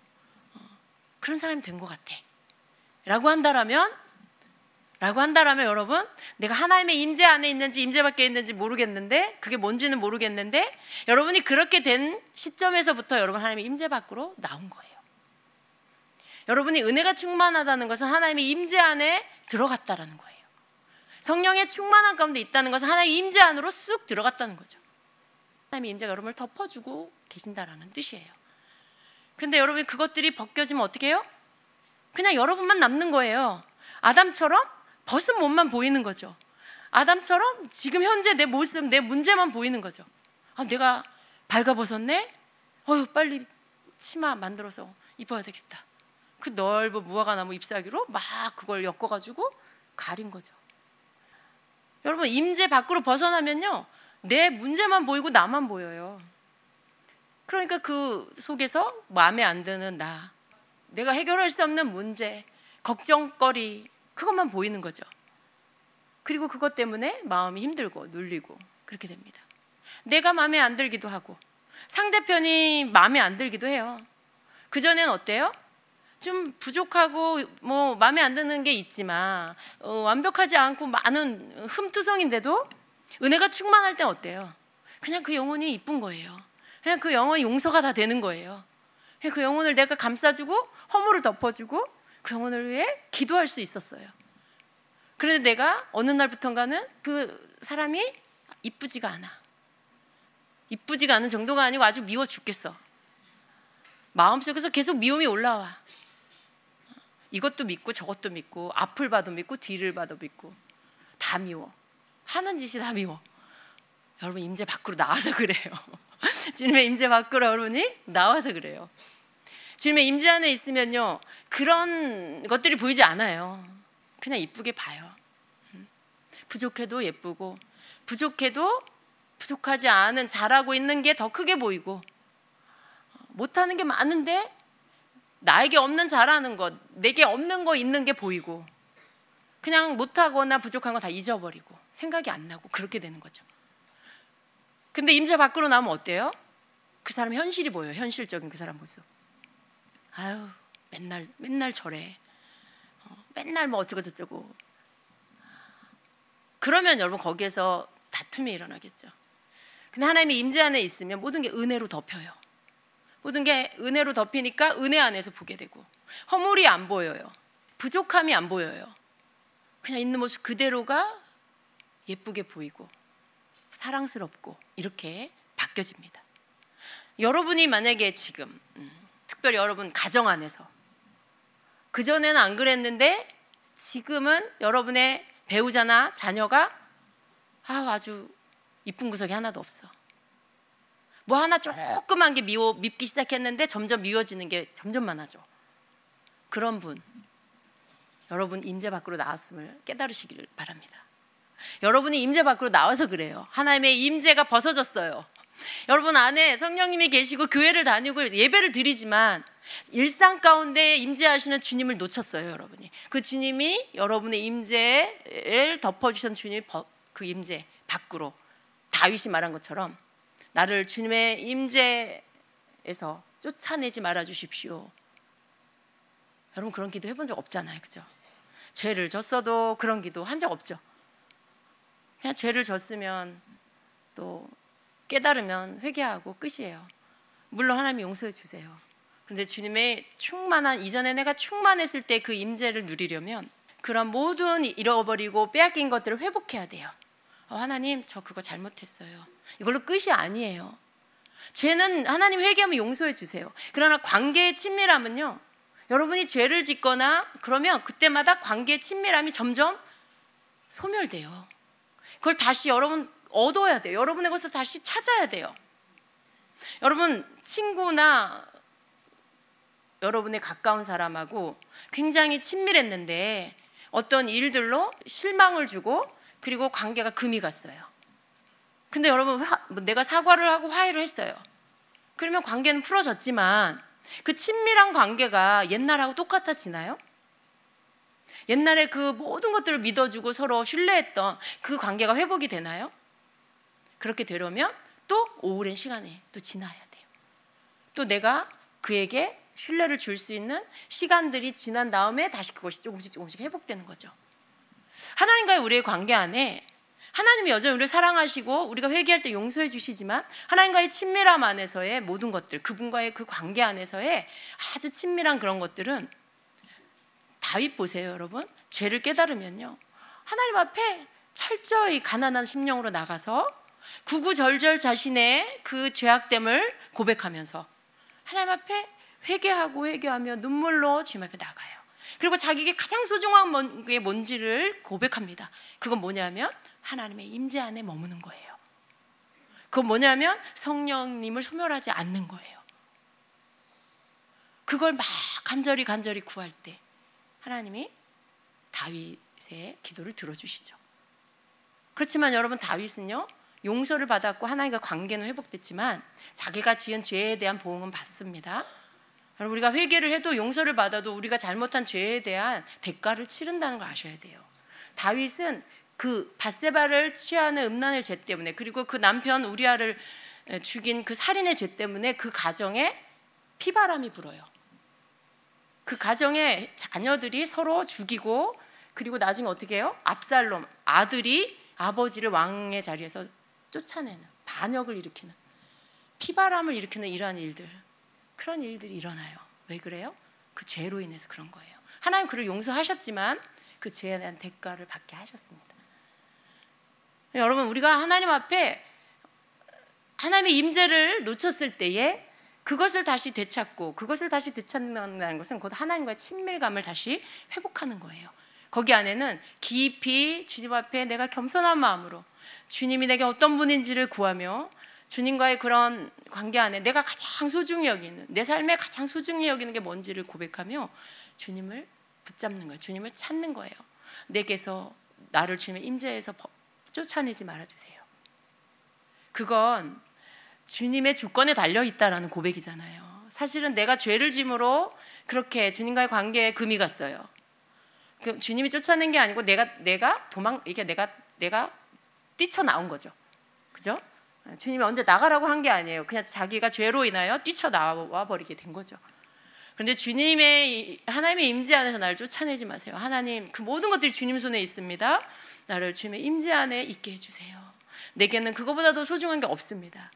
그런 사람이 된 것 같아 라고 한다라면 여러분, 내가 하나님의 임재 안에 있는지 임재 밖에 있는지 모르겠는데, 그게 뭔지는 모르겠는데, 여러분이 그렇게 된 시점에서부터 여러분 하나님의 임재 밖으로 나온 거예요. 여러분이 은혜가 충만하다는 것은 하나님의 임재 안에 들어갔다라는 거예요. 성령의 충만한 가운데 있다는 것은 하나님의 임재 안으로 쑥 들어갔다는 거죠. 하나님의 임재가 여러분을 덮어주고 계신다라는 뜻이에요. 근데 여러분이 그것들이 벗겨지면 어떻게 해요? 그냥 여러분만 남는 거예요. 아담처럼 벗은 몸만 보이는 거죠. 아담처럼 지금 현재 내 모습, 내 문제만 보이는 거죠. 아, 내가 발가벗었네? 빨리 치마 만들어서 입어야 되겠다. 그 넓은 무화과나무 잎사귀로 막 그걸 엮어가지고 가린 거죠. 여러분, 임재 밖으로 벗어나면요, 내 문제만 보이고 나만 보여요. 그러니까 그 속에서 마음에 안 드는 나, 내가 해결할 수 없는 문제, 걱정거리, 그것만 보이는 거죠. 그리고 그것 때문에 마음이 힘들고 눌리고 그렇게 됩니다. 내가 마음에 안 들기도 하고 상대편이 마음에 안 들기도 해요. 그전엔 어때요? 좀 부족하고 뭐 마음에 안 드는 게 있지만 완벽하지 않고 많은 흠투성인데도 은혜가 충만할 땐 어때요? 그냥 그 영혼이 이쁜 거예요. 그냥 그 영혼이 용서가 다 되는 거예요. 그냥 그 영혼을 내가 감싸주고 허물을 덮어주고 그 영혼을 위해 기도할 수 있었어요. 그런데 내가 어느 날부턴가는 그 사람이 이쁘지가 않아. 이쁘지가 않은 정도가 아니고 아주 미워 죽겠어. 마음속에서 계속 미움이 올라와. 이것도 믿고 저것도 믿고 앞을 봐도 믿고 뒤를 봐도 믿고 다 미워. 하는 짓이 다 미워. 여러분, 임재 밖으로 나와서 그래요. 주님의 임재 밖으로 여러분이 나와서 그래요. 주님의 임재 안에 있으면요, 그런 것들이 보이지 않아요. 그냥 이쁘게 봐요. 부족해도 예쁘고, 부족해도 부족하지 않은, 잘하고 있는 게 더 크게 보이고, 못하는 게 많은데 나에게 없는 잘하는 것, 내게 없는 거 있는 게 보이고, 그냥 못하거나 부족한 거 다 잊어버리고 생각이 안 나고 그렇게 되는 거죠. 근데 임재 밖으로 나오면 어때요? 그 사람 현실이 보여요. 현실적인 그 사람 모습. 아유, 맨날 저래. 맨날 뭐 어쩌고 저쩌고. 그러면 여러분, 거기에서 다툼이 일어나겠죠. 근데 하나님의 임재 안에 있으면 모든 게 은혜로 덮여요. 모든 게 은혜로 덮이니까 은혜 안에서 보게 되고, 허물이 안 보여요. 부족함이 안 보여요. 그냥 있는 모습 그대로가 예쁘게 보이고 사랑스럽고 이렇게 바뀌어집니다. 여러분이 만약에 지금 특별히 여러분 가정 안에서, 그전에는 안 그랬는데 지금은 여러분의 배우자나 자녀가 아주 이쁜 구석이 하나도 없어. 뭐 하나 조그만 게 밉기 시작했는데 점점 미워지는 게 점점 많아져. 그런 분, 여러분 임재 밖으로 나왔음을 깨달으시기를 바랍니다. 여러분이 임재 밖으로 나와서 그래요. 하나님의 임재가 벗어졌어요. 여러분 안에 성령님이 계시고 교회를 다니고 예배를 드리지만 일상 가운데 임재하시는 주님을 놓쳤어요. 여러분이 그 주님이 여러분의 임재를 덮어주신 주님이 그 임재 밖으로, 다윗이 말한 것처럼 나를 주님의 임재에서 쫓아내지 말아 주십시오. 여러분 그런 기도 해본 적 없잖아요, 그죠? 죄를 졌어도 그런 기도 한 적 없죠. 그냥 죄를 졌으면 또 깨달으면 회개하고 끝이에요. 물론 하나님이 용서해 주세요. 그런데 주님의 충만한, 이전에 내가 충만했을 때 그 임재를 누리려면 그런 모든 잃어버리고 빼앗긴 것들을 회복해야 돼요. 하나님, 저 그거 잘못했어요. 이걸로 끝이 아니에요. 죄는 하나님 회개하면 용서해 주세요. 그러나 관계의 친밀함은요, 여러분이 죄를 짓거나 그러면 그때마다 관계의 친밀함이 점점 소멸돼요. 그걸 다시 여러분 얻어야 돼요. 여러분의 것을 다시 찾아야 돼요. 여러분 친구나 여러분의 가까운 사람하고 굉장히 친밀했는데 어떤 일들로 실망을 주고 그리고 관계가 금이 갔어요. 근데 여러분 내가 사과를 하고 화해를 했어요. 그러면 관계는 풀어졌지만 그 친밀한 관계가 옛날하고 똑같아지나요? 옛날에 그 모든 것들을 믿어주고 서로 신뢰했던 그 관계가 회복이 되나요? 그렇게 되려면 또 오랜 시간이 또 지나야 돼요. 또 내가 그에게 신뢰를 줄 수 있는 시간들이 지난 다음에 다시 그것이 조금씩 회복되는 거죠. 하나님과의 우리의 관계 안에 하나님이 여전히 우리를 사랑하시고 우리가 회개할 때 용서해 주시지만 하나님과의 친밀함 안에서의 모든 것들, 그분과의 그 관계 안에서의 아주 친밀한 그런 것들은, 다윗 보세요 여러분. 죄를 깨달으면요 하나님 앞에 철저히 가난한 심령으로 나가서 구구절절 자신의 그 죄악됨을 고백하면서 하나님 앞에 회개하며 눈물로 주님 앞에 나가요. 그리고 자기에게 가장 소중한 게 뭔지를 고백합니다. 그건 뭐냐면 하나님의 임재 안에 머무는 거예요. 그건 뭐냐면 성령님을 소멸하지 않는 거예요. 그걸 막 간절히 구할 때 하나님이 기도를 들어주시죠. 그렇지만 여러분, 다윗은요, 용서를 받았고 하나님과 관계는 회복됐지만 자기가 지은 죄에 대한 보응은 받습니다. 우리가 회개를 해도 용서를 받아도 우리가 잘못한 죄에 대한 대가를 치른다는 걸 아셔야 돼요. 다윗은 그 밧세바를 취하는 음란의 죄 때문에, 그리고 그 남편 우리아를 죽인 그 살인의 죄 때문에 그 가정에 피바람이 불어요. 그 가정의 자녀들이 서로 죽이고, 그리고 나중에 어떻게 해요? 압살롬 아들이 아버지를 왕의 자리에서 쫓아내는, 반역을 일으키는, 피바람을 일으키는 이러한 일들, 그런 일들이 일어나요. 왜 그래요? 그 죄로 인해서 그런 거예요. 하나님 그를 용서하셨지만 그 죄에 대한 대가를 받게 하셨습니다. 여러분, 우리가 하나님 앞에 하나님의 임재를 놓쳤을 때에 그것을 다시 되찾고, 그것을 다시 되찾는다는 것은 곧 하나님과의 친밀감을 다시 회복하는 거예요. 거기 안에는 깊이 주님 앞에 내가 겸손한 마음으로 주님이 내게 어떤 분인지를 구하며, 주님과의 그런 관계 안에 내가 가장 소중히 여기는, 내 삶에 가장 소중히 여기는 게 뭔지를 고백하며 주님을 붙잡는 거예요. 주님을 찾는 거예요. 내게서 나를 주님의 임재에서 쫓아내지 말아주세요. 그건 주님의 주권에 달려있다라는 고백이잖아요. 사실은 내가 죄를 짐으로 그렇게 주님과의 관계에 금이 갔어요. 주님이 쫓아낸 게 아니고 내가 뛰쳐나온 거죠. 그죠? 주님이 언제 나가라고 한 게 아니에요. 그냥 자기가 죄로 인하여 뛰쳐나와 버리게 된 거죠. 그런데 하나님의 임재 안에서 나를 쫓아내지 마세요. 하나님, 그 모든 것들이 주님 손에 있습니다. 나를 주님의 임재 안에 있게 해주세요. 내게는 그거보다 더 소중한 게 없습니다.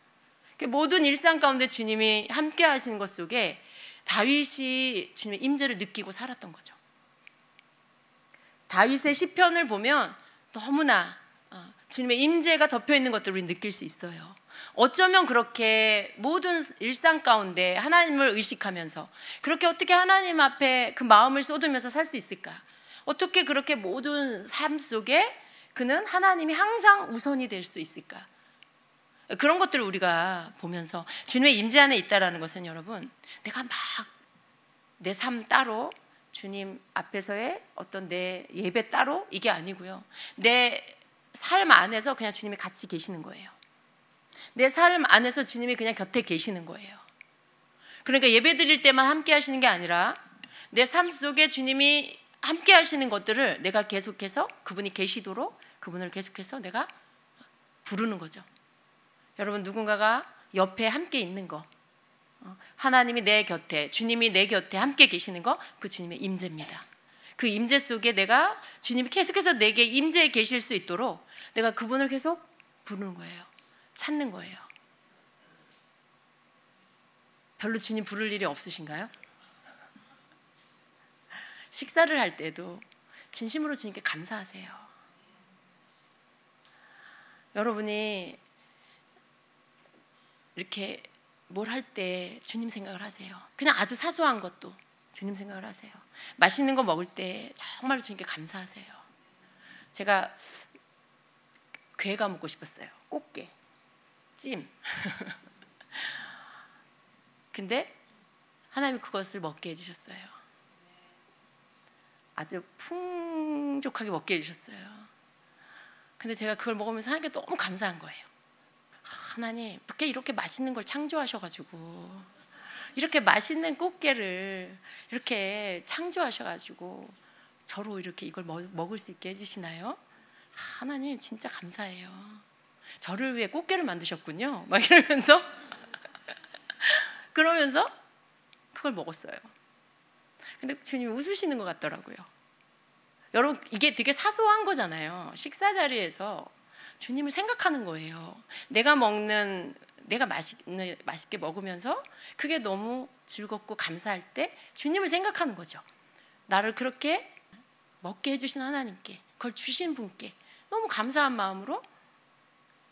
모든 일상 가운데 주님이 함께 하시는 것 속에 다윗이 주님의 임재를 느끼고 살았던 거죠. 다윗의 시편을 보면 너무나 주님의 임재가 덮여있는 것들을 우리는 느낄 수 있어요. 어쩌면 그렇게 모든 일상 가운데 하나님을 의식하면서 그렇게 어떻게 하나님 앞에 그 마음을 쏟으면서 살 수 있을까? 어떻게 그렇게 모든 삶 속에 그는 하나님이 항상 우선이 될 수 있을까? 그런 것들을 우리가 보면서 주님의 임재 안에 있다라는 것은, 여러분, 내가 막 내 삶 따로, 주님 앞에서의 어떤 내 예배 따로, 이게 아니고요. 내 삶 안에서 그냥 주님이 같이 계시는 거예요. 내 삶 안에서 주님이 그냥 곁에 계시는 거예요. 그러니까 예배 드릴 때만 함께 하시는 게 아니라 내 삶 속에 주님이 함께 하시는 것들을 내가 계속해서, 그분이 계시도록 그분을 계속해서 내가 부르는 거죠. 여러분, 누군가가 옆에 함께 있는 거, 하나님이 내 곁에, 주님이 내 곁에 함께 계시는 거, 그 주님의 임재입니다. 그 임재 속에 내가 주님이 계속해서 내게 임재에 계실 수 있도록 내가 그분을 계속 부르는 거예요. 찾는 거예요. 별로 주님 부를 일이 없으신가요? 식사를 할 때도 진심으로 주님께 감사하세요. 여러분이 이렇게 뭘 할 때 주님 생각을 하세요. 그냥 아주 사소한 것도 주님 생각을 하세요. 맛있는 거 먹을 때 정말 주님께 감사하세요. 제가 괴가 먹고 싶었어요. 꽃게, 찜. 근데 하나님이 그것을 먹게 해주셨어요. 아주 풍족하게 먹게 해주셨어요. 근데 제가 그걸 먹으면서 하나님께 너무 감사한 거예요. 하나님, 어떻게 이렇게 맛있는 걸 창조하셔가지고, 이렇게 맛있는 꽃게를 이렇게 창조하셔가지고 저로 이렇게 이걸 먹을 수 있게 해주시나요? 하나님 진짜 감사해요. 저를 위해 꽃게를 만드셨군요. 막 이러면서 그러면서 그걸 먹었어요. 근데 주님이 웃으시는 것 같더라고요. 여러분, 이게 되게 사소한 거잖아요. 식사 자리에서 주님을 생각하는 거예요. 내가 맛있게 먹으면서 그게 너무 즐겁고 감사할 때 주님을 생각하는 거죠. 나를 그렇게 먹게 해주신 하나님께, 그걸 주신 분께 너무 감사한 마음으로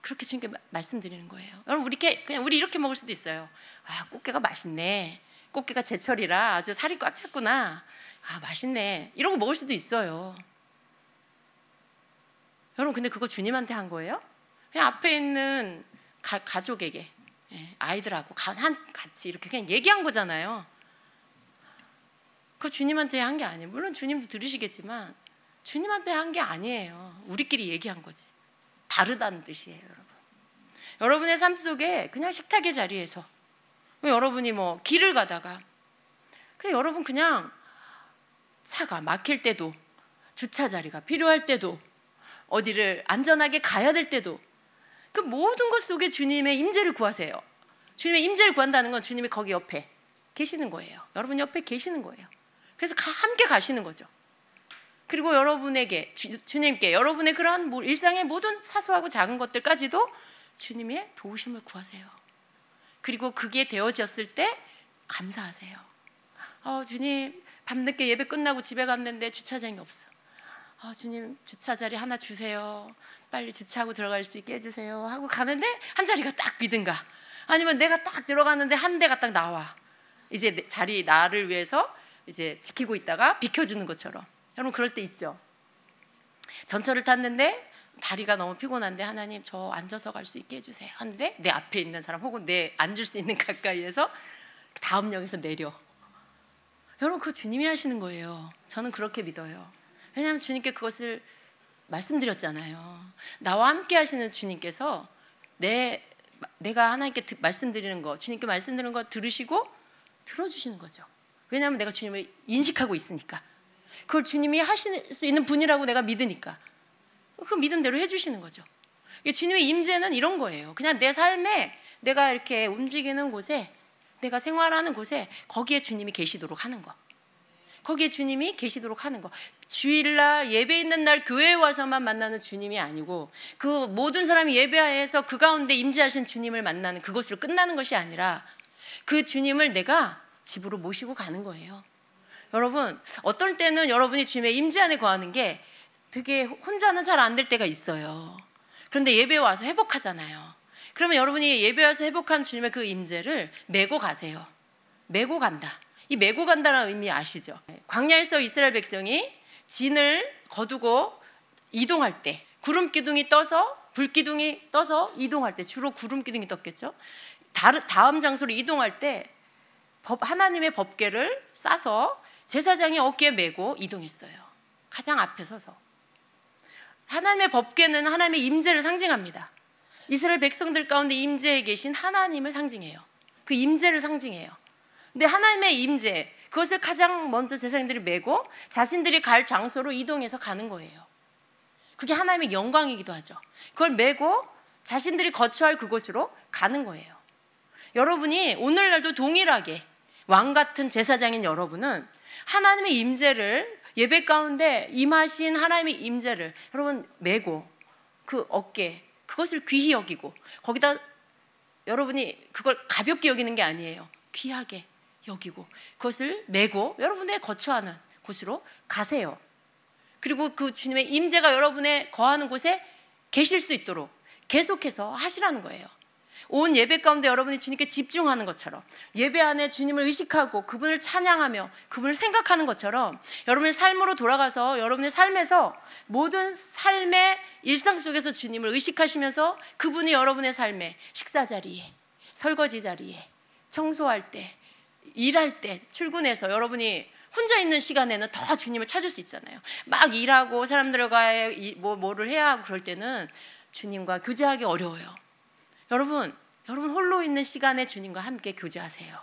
그렇게 주님께 말씀드리는 거예요. 여러분, 우리 이렇게 먹을 수도 있어요. 아, 꽃게가 맛있네. 꽃게가 제철이라 아주 살이 꽉 찼구나. 아, 맛있네. 이런 거 먹을 수도 있어요. 여러분, 근데 그거 주님한테 한 거예요? 그냥 앞에 있는 가족에게, 아이들하고 같이 이렇게 그냥 얘기한 거잖아요. 그거 주님한테 한 게 아니에요. 물론 주님도 들으시겠지만 주님한테 한 게 아니에요. 우리끼리 얘기한 거지. 다르다는 뜻이에요, 여러분. 여러분의 삶 속에 그냥 식탁의 자리에서, 여러분이 뭐 길을 가다가, 그냥 여러분 그냥 차가 막힐 때도, 주차 자리가 필요할 때도, 어디를 안전하게 가야 될 때도, 그 모든 것 속에 주님의 임재를 구하세요. 주님의 임재를 구한다는 건 주님이 거기 옆에 계시는 거예요. 여러분 옆에 계시는 거예요. 그래서 함께 가시는 거죠. 그리고 여러분에게, 주님께 여러분의 그런 일상의 모든 사소하고 작은 것들까지도 주님의 도우심을 구하세요. 그리고 그게 되어졌을 때 감사하세요. 주님, 밤늦게 예배 끝나고 집에 갔는데 주차장이 없어. 주님, 주차 자리 하나 주세요. 빨리 주차하고 들어갈 수 있게 해주세요. 하고 가는데 한 자리가 딱 비든가, 아니면 내가 딱 들어가는데 한 대가 딱 나와. 이제 자리 나를 위해서 이제 지키고 있다가 비켜주는 것처럼. 여러분 그럴 때 있죠. 전철을 탔는데 다리가 너무 피곤한데 하나님 저 앉아서 갈 수 있게 해주세요 하는데 내 앞에 있는 사람 혹은 내 앉을 수 있는 가까이에서 다음 역에서 내려. 여러분 그거 주님이 하시는 거예요. 저는 그렇게 믿어요. 왜냐하면 주님께 그것을 말씀드렸잖아요. 나와 함께 하시는 주님께서 내가 하나님께 말씀드리는 거, 주님께 말씀드리는 거 들으시고 들어주시는 거죠. 왜냐하면 내가 주님을 인식하고 있으니까. 그걸 주님이 하실 수 있는 분이라고 내가 믿으니까 그 믿음대로 해주시는 거죠. 주님의 임재는 이런 거예요. 그냥 내 삶에 내가 이렇게 움직이는 곳에, 내가 생활하는 곳에 거기에 주님이 계시도록 하는 거. 거기에 주님이 계시도록 하는 거. 주일날 예배 있는 날 교회에 와서만 만나는 주님이 아니고 그 모든 사람이 예배해서 그 가운데 임재하신 주님을 만나는 그것으로 끝나는 것이 아니라 그 주님을 내가 집으로 모시고 가는 거예요. 여러분 어떨 때는 여러분이 주님의 임재 안에 거하는 게 되게 혼자는 잘 안 될 때가 있어요. 그런데 예배에 와서 회복하잖아요. 그러면 여러분이 예배에 와서 회복한 주님의 그 임재를 메고 가세요. 메고 간다. 이 메고 간다는 의미 아시죠? 광야에서 이스라엘 백성이 진을 거두고 이동할 때 구름 기둥이 떠서 불 기둥이 떠서 이동할 때, 주로 구름 기둥이 떴겠죠. 다음 장소로 이동할 때 하나님의 법궤를 싸서 제사장이 어깨에 메고 이동했어요. 가장 앞에 서서. 하나님의 법궤는 하나님의 임재를 상징합니다. 이스라엘 백성들 가운데 임재에 계신 하나님을 상징해요. 그 임재를 상징해요. 근데 하나님의 임재, 그것을 가장 먼저 제사장들이 메고 자신들이 갈 장소로 이동해서 가는 거예요. 그게 하나님의 영광이기도 하죠. 그걸 메고 자신들이 거처할 그곳으로 가는 거예요. 여러분이 오늘날도 동일하게 왕 같은 제사장인 여러분은 하나님의 임재를, 예배 가운데 임하신 하나님의 임재를 여러분 메고 그 어깨, 그것을 귀히 여기고, 거기다 여러분이 그걸 가볍게 여기는 게 아니에요. 귀하게 여기고 그것을 메고 여러분의 거처하는 곳으로 가세요. 그리고 그 주님의 임재가 여러분의 거하는 곳에 계실 수 있도록 계속해서 하시라는 거예요. 온 예배 가운데 여러분이 주님께 집중하는 것처럼, 예배 안에 주님을 의식하고 그분을 찬양하며 그분을 생각하는 것처럼 여러분의 삶으로 돌아가서 여러분의 삶에서 모든 삶의 일상 속에서 주님을 의식하시면서 그분이 여러분의 삶에 식사 자리에, 설거지 자리에, 청소할 때, 일할 때, 출근해서 여러분이 혼자 있는 시간에는 더 주님을 찾을 수 있잖아요. 막 일하고 사람들과 뭐를 해야 하고 그럴 때는 주님과 교제하기 어려워요. 여러분 홀로 있는 시간에 주님과 함께 교제하세요.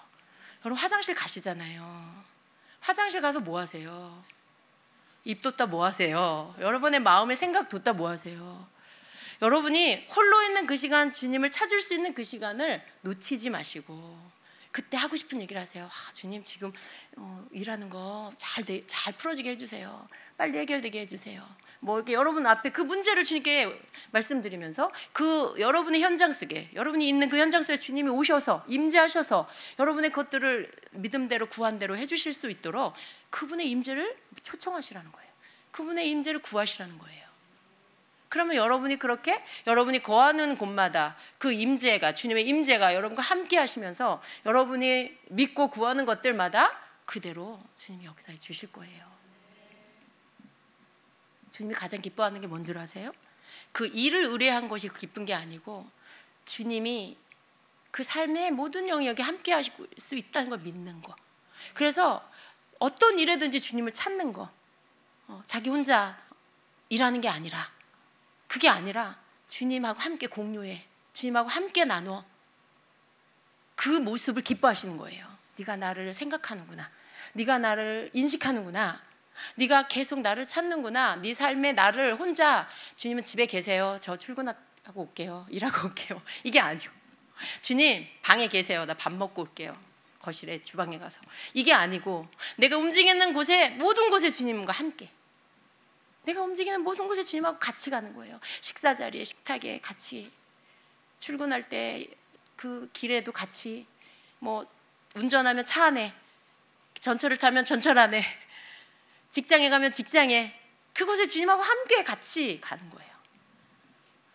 여러분 화장실 가시잖아요. 화장실 가서 뭐 하세요? 입 뒀다 뭐 하세요? 여러분의 마음의 생각 뒀다 뭐 하세요? 여러분이 홀로 있는 그 시간, 주님을 찾을 수 있는 그 시간을 놓치지 마시고 그때 하고 싶은 얘기를 하세요. 주님 지금 일하는 거 잘 풀어지게 해주세요. 빨리 해결되게 해주세요. 뭐 이렇게 여러분 앞에 그 문제를 주님께 말씀드리면서 그 여러분의 현장 속에, 여러분이 있는 그 현장 속에 주님이 오셔서 임재하셔서 여러분의 것들을 믿음대로 구한대로 해주실 수 있도록 그분의 임재를 초청하시라는 거예요. 그분의 임재를 구하시라는 거예요. 그러면 여러분이 그렇게 여러분이 거하는 곳마다 그 임재가, 주님의 임재가 여러분과 함께 하시면서 여러분이 믿고 구하는 것들마다 그대로 주님이 역사해 주실 거예요. 주님이 가장 기뻐하는 게 뭔 줄 아세요? 그 일을 의뢰한 것이 기쁜 게 아니고 주님이 그 삶의 모든 영역에 함께 하실 수 있다는 걸 믿는 거. 그래서 어떤 일에든지 주님을 찾는 거. 자기 혼자 일하는 게 아니라, 그게 아니라 주님하고 함께 공유해, 주님하고 함께 나눠, 그 모습을 기뻐하시는 거예요. 네가 나를 생각하는구나, 네가 나를 인식하는구나, 네가 계속 나를 찾는구나, 네 삶에 나를 혼자, 주님은 집에 계세요, 저 출근하고 올게요, 일하고 올게요, 이게 아니고, 주님 방에 계세요, 나 밥 먹고 올게요, 거실에 주방에 가서, 이게 아니고 내가 움직이는 곳에, 모든 곳에 주님과 함께, 내가 움직이는 모든 곳에 주님하고 같이 가는 거예요. 식사 자리에, 식탁에 같이, 출근할 때 그 길에도 같이, 뭐 운전하면 차 안에, 전철을 타면 전철 안에, 직장에 가면 직장에, 그곳에 주님하고 함께 같이 가는 거예요.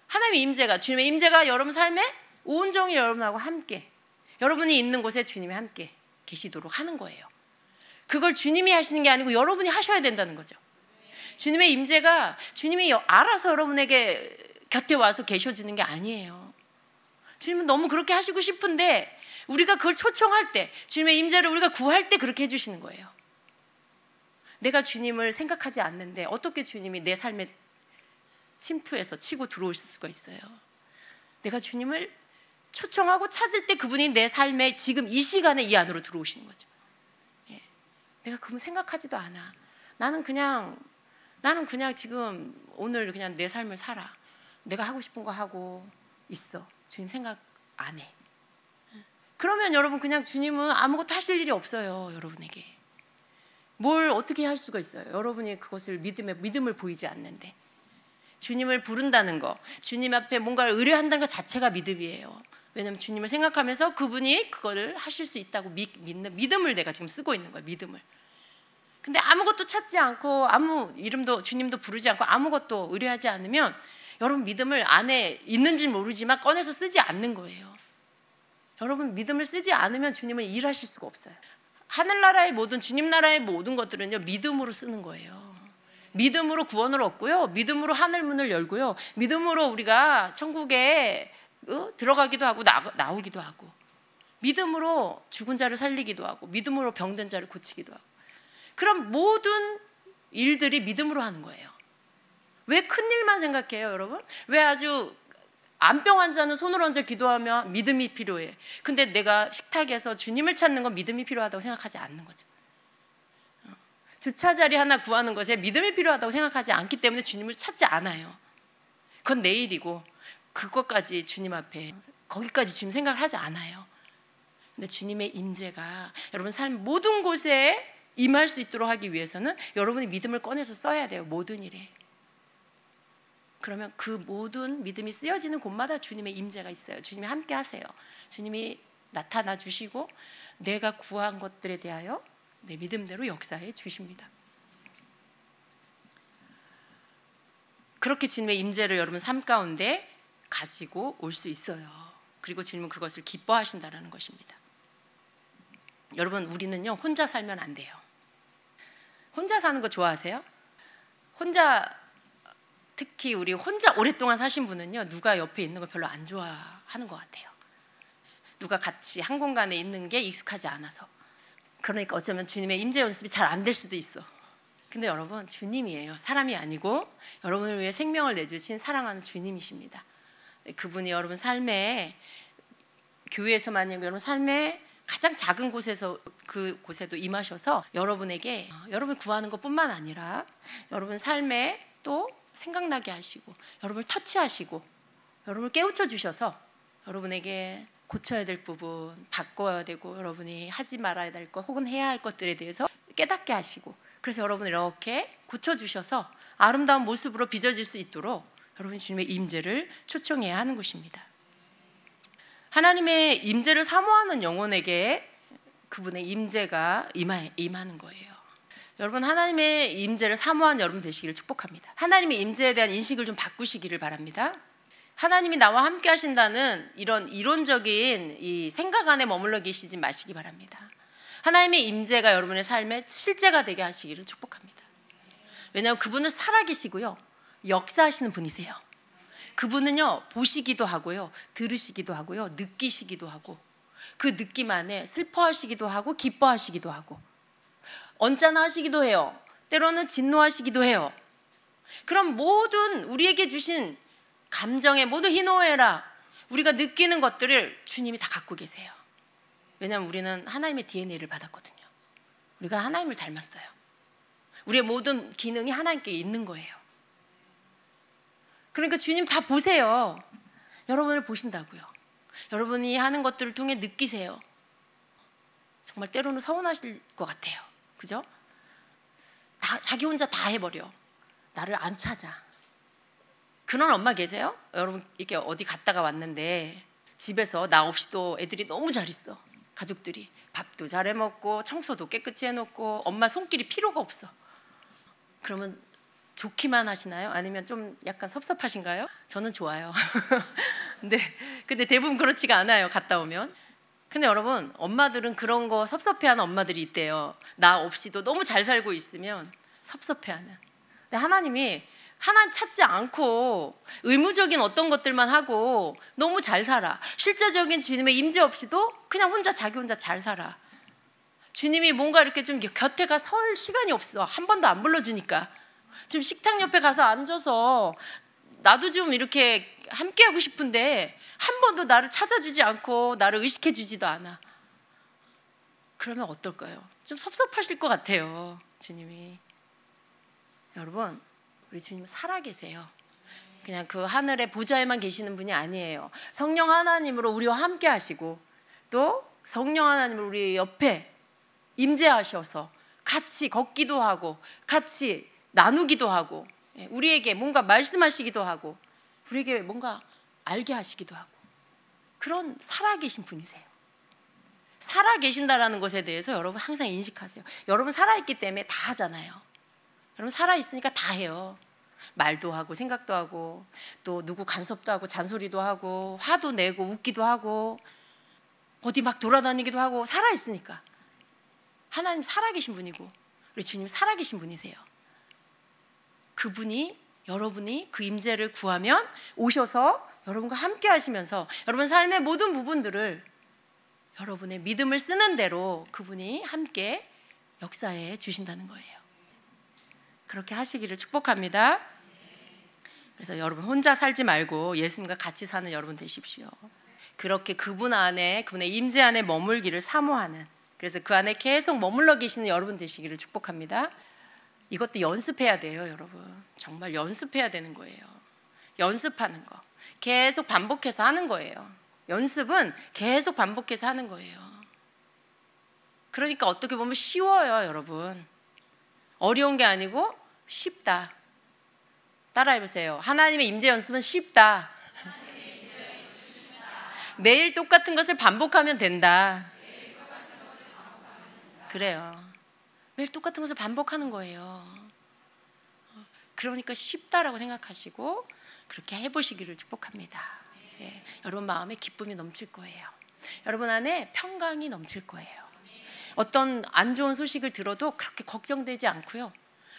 하나님의 임재가, 주님의 임재가 여러분 삶에 온종일 여러분하고 함께, 여러분이 있는 곳에 주님이 함께 계시도록 하는 거예요. 그걸 주님이 하시는 게 아니고 여러분이 하셔야 된다는 거죠. 주님의 임재가 주님이 알아서 여러분에게 곁에 와서 계셔주는 게 아니에요. 주님은 너무 그렇게 하시고 싶은데 우리가 그걸 초청할 때, 주님의 임재를 우리가 구할 때 그렇게 해주시는 거예요. 내가 주님을 생각하지 않는데 어떻게 주님이 내 삶에 침투해서 치고 들어오실 수가 있어요. 내가 주님을 초청하고 찾을 때 그분이 내 삶에 지금 이 시간에 이 안으로 들어오시는 거죠. 예. 내가 그분 생각하지도 않아. 나는 그냥 지금 오늘 그냥 내 삶을 살아. 내가 하고 싶은 거 하고 있어. 주님 생각 안 해. 그러면 여러분 그냥 주님은 아무것도 하실 일이 없어요. 여러분에게 뭘 어떻게 할 수가 있어요? 여러분이 그것을 믿음을 보이지 않는데. 주님을 부른다는 거, 주님 앞에 뭔가를 의뢰한다는 것 자체가 믿음이에요. 왜냐하면 주님을 생각하면서 그분이 그거를 하실 수 있다고 믿는 믿음을 내가 지금 쓰고 있는 거예요. 믿음을. 근데 아무것도 찾지 않고, 아무 이름도 주님도 부르지 않고 아무것도 의뢰하지 않으면 여러분 믿음을 안에 있는지는 모르지만 꺼내서 쓰지 않는 거예요. 여러분 믿음을 쓰지 않으면 주님은 일하실 수가 없어요. 하늘나라의 모든, 주님 나라의 모든 것들은요 믿음으로 쓰는 거예요. 믿음으로 구원을 얻고요, 믿음으로 하늘 문을 열고요, 믿음으로 우리가 천국에 들어가기도 하고 나오기도 하고, 믿음으로 죽은 자를 살리기도 하고, 믿음으로 병든 자를 고치기도 하고, 그럼 모든 일들이 믿음으로 하는 거예요. 왜 큰 일만 생각해요, 여러분? 왜 아주 암병 환자는 손을 얹어 기도하며 믿음이 필요해. 근데 내가 식탁에서 주님을 찾는 건 믿음이 필요하다고 생각하지 않는 거죠. 주차 자리 하나 구하는 것에 믿음이 필요하다고 생각하지 않기 때문에 주님을 찾지 않아요. 그건 내 일이고, 그것까지 주님 앞에, 거기까지 주님 생각을 하지 않아요. 근데 주님의 임재가 여러분 삶 모든 곳에 임할 수 있도록 하기 위해서는 여러분이 믿음을 꺼내서 써야 돼요. 모든 일에. 그러면 그 모든 믿음이 쓰여지는 곳마다 주님의 임재가 있어요. 주님이 함께 하세요. 주님이 나타나 주시고 내가 구한 것들에 대하여 내 믿음대로 역사해 주십니다. 그렇게 주님의 임재를 여러분 삶 가운데 가지고 올 수 있어요. 그리고 주님은 그것을 기뻐하신다라는 것입니다. 여러분 우리는요 혼자 살면 안 돼요. 혼자 사는 거 좋아하세요? 특히 우리 혼자 오랫동안 사신 분은요 누가 옆에 있는 걸 별로 안 좋아하는 것 같아요. 누가 같이 한 공간에 있는 게 익숙하지 않아서. 그러니까 어쩌면 주님의 임재 연습이 잘 안 될 수도 있어. 근데 여러분 주님이에요. 사람이 아니고 여러분을 위해 생명을 내주신 사랑하는 주님이십니다. 그분이 여러분 삶에, 교회에서만이 아니고 여러분 삶에 가장 작은 곳에서, 그곳에도 임하셔서 여러분에게 여러분 구하는 것뿐만 아니라 여러분 삶에 또 생각나게 하시고 여러분을 터치하시고 여러분을 깨우쳐 주셔서 여러분에게 고쳐야 될 부분, 바꿔야 되고 여러분이 하지 말아야 될 것 혹은 해야 할 것들에 대해서 깨닫게 하시고, 그래서 여러분을 이렇게 고쳐주셔서 아름다운 모습으로 빚어질 수 있도록 여러분이 주님의 임재를 초청해야 하는 것입니다. 하나님의 임재를 사모하는 영혼에게 그분의 임재가 임하는 거예요. 여러분 하나님의 임재를 사모하는 여러분 되시기를 축복합니다. 하나님의 임재에 대한 인식을 좀 바꾸시기를 바랍니다. 하나님이 나와 함께 하신다는 이런 이론적인 이 생각 안에 머물러 계시지 마시기 바랍니다. 하나님의 임재가 여러분의 삶에 실제가 되게 하시기를 축복합니다. 왜냐하면 그분은 살아계시고요 역사하시는 분이세요. 그분은요 보시기도 하고요 들으시기도 하고요 느끼시기도 하고, 그 느낌 안에 슬퍼하시기도 하고 기뻐하시기도 하고, 언짢아 하시기도 해요. 때로는 진노하시기도 해요. 그럼 모든 우리에게 주신 감정의 모든 희노애락, 우리가 느끼는 것들을 주님이 다 갖고 계세요. 왜냐하면 우리는 하나님의 DNA를 받았거든요. 우리가 하나님을 닮았어요. 우리의 모든 기능이 하나님께 있는 거예요. 그러니까 주님 다 보세요. 여러분을 보신다고요. 여러분이 하는 것들을 통해 느끼세요. 정말 때로는 서운하실 것 같아요. 그죠? 자기 혼자 다 해버려. 나를 안 찾아. 그런 엄마 계세요? 여러분 이렇게 어디 갔다가 왔는데 집에서 나 없이도 애들이 너무 잘 있어. 가족들이 밥도 잘 해먹고 청소도 깨끗이 해놓고 엄마 손길이 필요가 없어. 그러면 좋기만 하시나요? 아니면 좀 약간 섭섭하신가요? 저는 좋아요. 근데 대부분 그렇지가 않아요. 갔다 오면. 근데 여러분 엄마들은 그런 거 섭섭해하는 엄마들이 있대요. 나 없이도 너무 잘 살고 있으면 섭섭해하는. 근데 하나님이 하나님 찾지 않고 의무적인 어떤 것들만 하고 너무 잘 살아. 실제적인 주님의 임재 없이도 그냥 자기 혼자 잘 살아. 주님이 뭔가 이렇게 좀 곁에 가 설 시간이 없어. 한 번도 안 불러주니까. 지금 식탁 옆에 가서 앉아서 나도 좀 이렇게 함께하고 싶은데 한 번도 나를 찾아주지 않고 나를 의식해주지도 않아. 그러면 어떨까요? 좀 섭섭하실 것 같아요. 주님이. 여러분 우리 주님은 살아계세요. 그냥 그 하늘의 보좌에만 계시는 분이 아니에요. 성령 하나님으로 우리와 함께 하시고 또 성령 하나님으로 우리 옆에 임재하셔서 같이 걷기도 하고 같이 나누기도 하고 우리에게 뭔가 말씀하시기도 하고 우리에게 뭔가 알게 하시기도 하고 그런 살아계신 분이세요. 살아계신다라는 것에 대해서 여러분 항상 인식하세요. 여러분 살아있기 때문에 다 하잖아요. 여러분 살아있으니까 다 해요. 말도 하고 생각도 하고 또 누구 간섭도 하고 잔소리도 하고 화도 내고 웃기도 하고 어디 막 돌아다니기도 하고 살아있으니까. 하나님 살아계신 분이고 우리 주님 살아계신 분이세요. 그분이 여러분이 그 임재를 구하면 오셔서 여러분과 함께 하시면서 여러분 삶의 모든 부분들을 여러분의 믿음을 쓰는 대로 그분이 함께 역사해 주신다는 거예요. 그렇게 하시기를 축복합니다. 그래서 여러분 혼자 살지 말고 예수님과 같이 사는 여러분 되십시오. 그렇게 그분 안에 그분의 임재 안에 머물기를 사모하는 그래서 그 안에 계속 머물러 계시는 여러분 되시기를 축복합니다. 이것도 연습해야 돼요, 여러분. 정말 연습해야 되는 거예요. 연습하는 거. 계속 반복해서 하는 거예요. 연습은 계속 반복해서 하는 거예요. 그러니까 어떻게 보면 쉬워요, 여러분. 어려운 게 아니고 쉽다. 따라해보세요. 하나님의 임재 연습은 쉽다. 매일 똑같은 것을 반복하면 된다. 그래요. 매일 똑같은 것을 반복하는 거예요. 그러니까 쉽다라고 생각하시고 그렇게 해보시기를 축복합니다. 예, 여러분 마음에 기쁨이 넘칠 거예요. 여러분 안에 평강이 넘칠 거예요. 어떤 안 좋은 소식을 들어도 그렇게 걱정되지 않고요.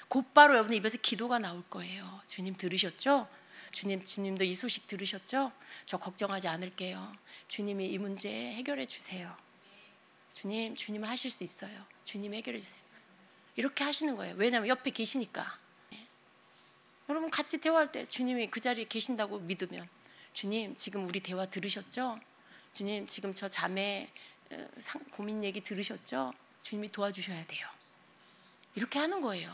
곧바로 여러분 입에서 기도가 나올 거예요. 주님 들으셨죠? 주님도 이 소식 들으셨죠? 저 걱정하지 않을게요. 주님이 이 문제 해결해 주세요. 주님 하실 수 있어요. 주님 해결해 주세요. 이렇게 하시는 거예요. 왜냐하면 옆에 계시니까. 여러분 같이 대화할 때 주님이 그 자리에 계신다고 믿으면 주님 지금 우리 대화 들으셨죠? 주님 지금 저 자매 고민 얘기 들으셨죠? 주님이 도와주셔야 돼요. 이렇게 하는 거예요.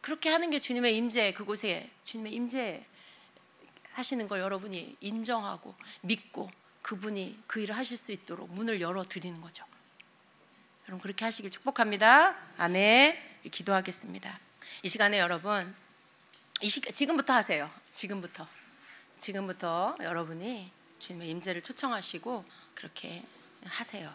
그렇게 하는 게 주님의 임재, 그곳에 주님의 임재 하시는 걸 여러분이 인정하고 믿고 그분이 그 일을 하실 수 있도록 문을 열어드리는 거죠. 여러분 그렇게 하시길 축복합니다. 아멘. 기도하겠습니다. 이 시간에 여러분 지금부터 하세요. 지금부터 여러분이 주님의 임재를 초청하시고 그렇게 하세요.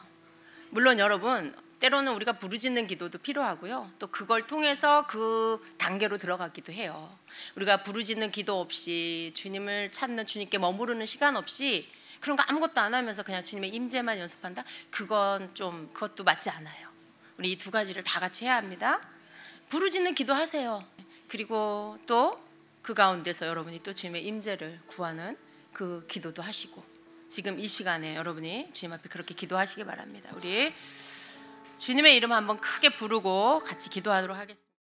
물론 여러분 때로는 우리가 부르짖는 기도도 필요하고요. 또 그걸 통해서 그 단계로 들어가기도 해요. 우리가 부르짖는 기도 없이 주님을 찾는 주님께 머무르는 시간 없이 그런 거 아무것도 안 하면서 그냥 주님의 임재만 연습한다? 그것도 맞지 않아요. 우리 이 두 가지를 다 같이 해야 합니다. 부르짖는 기도 하세요. 그리고 또 그 가운데서 여러분이 또 주님의 임재를 구하는 그 기도도 하시고 지금 이 시간에 여러분이 주님 앞에 그렇게 기도하시기 바랍니다. 우리 주님의 이름 한번 크게 부르고 같이 기도하도록 하겠습니다.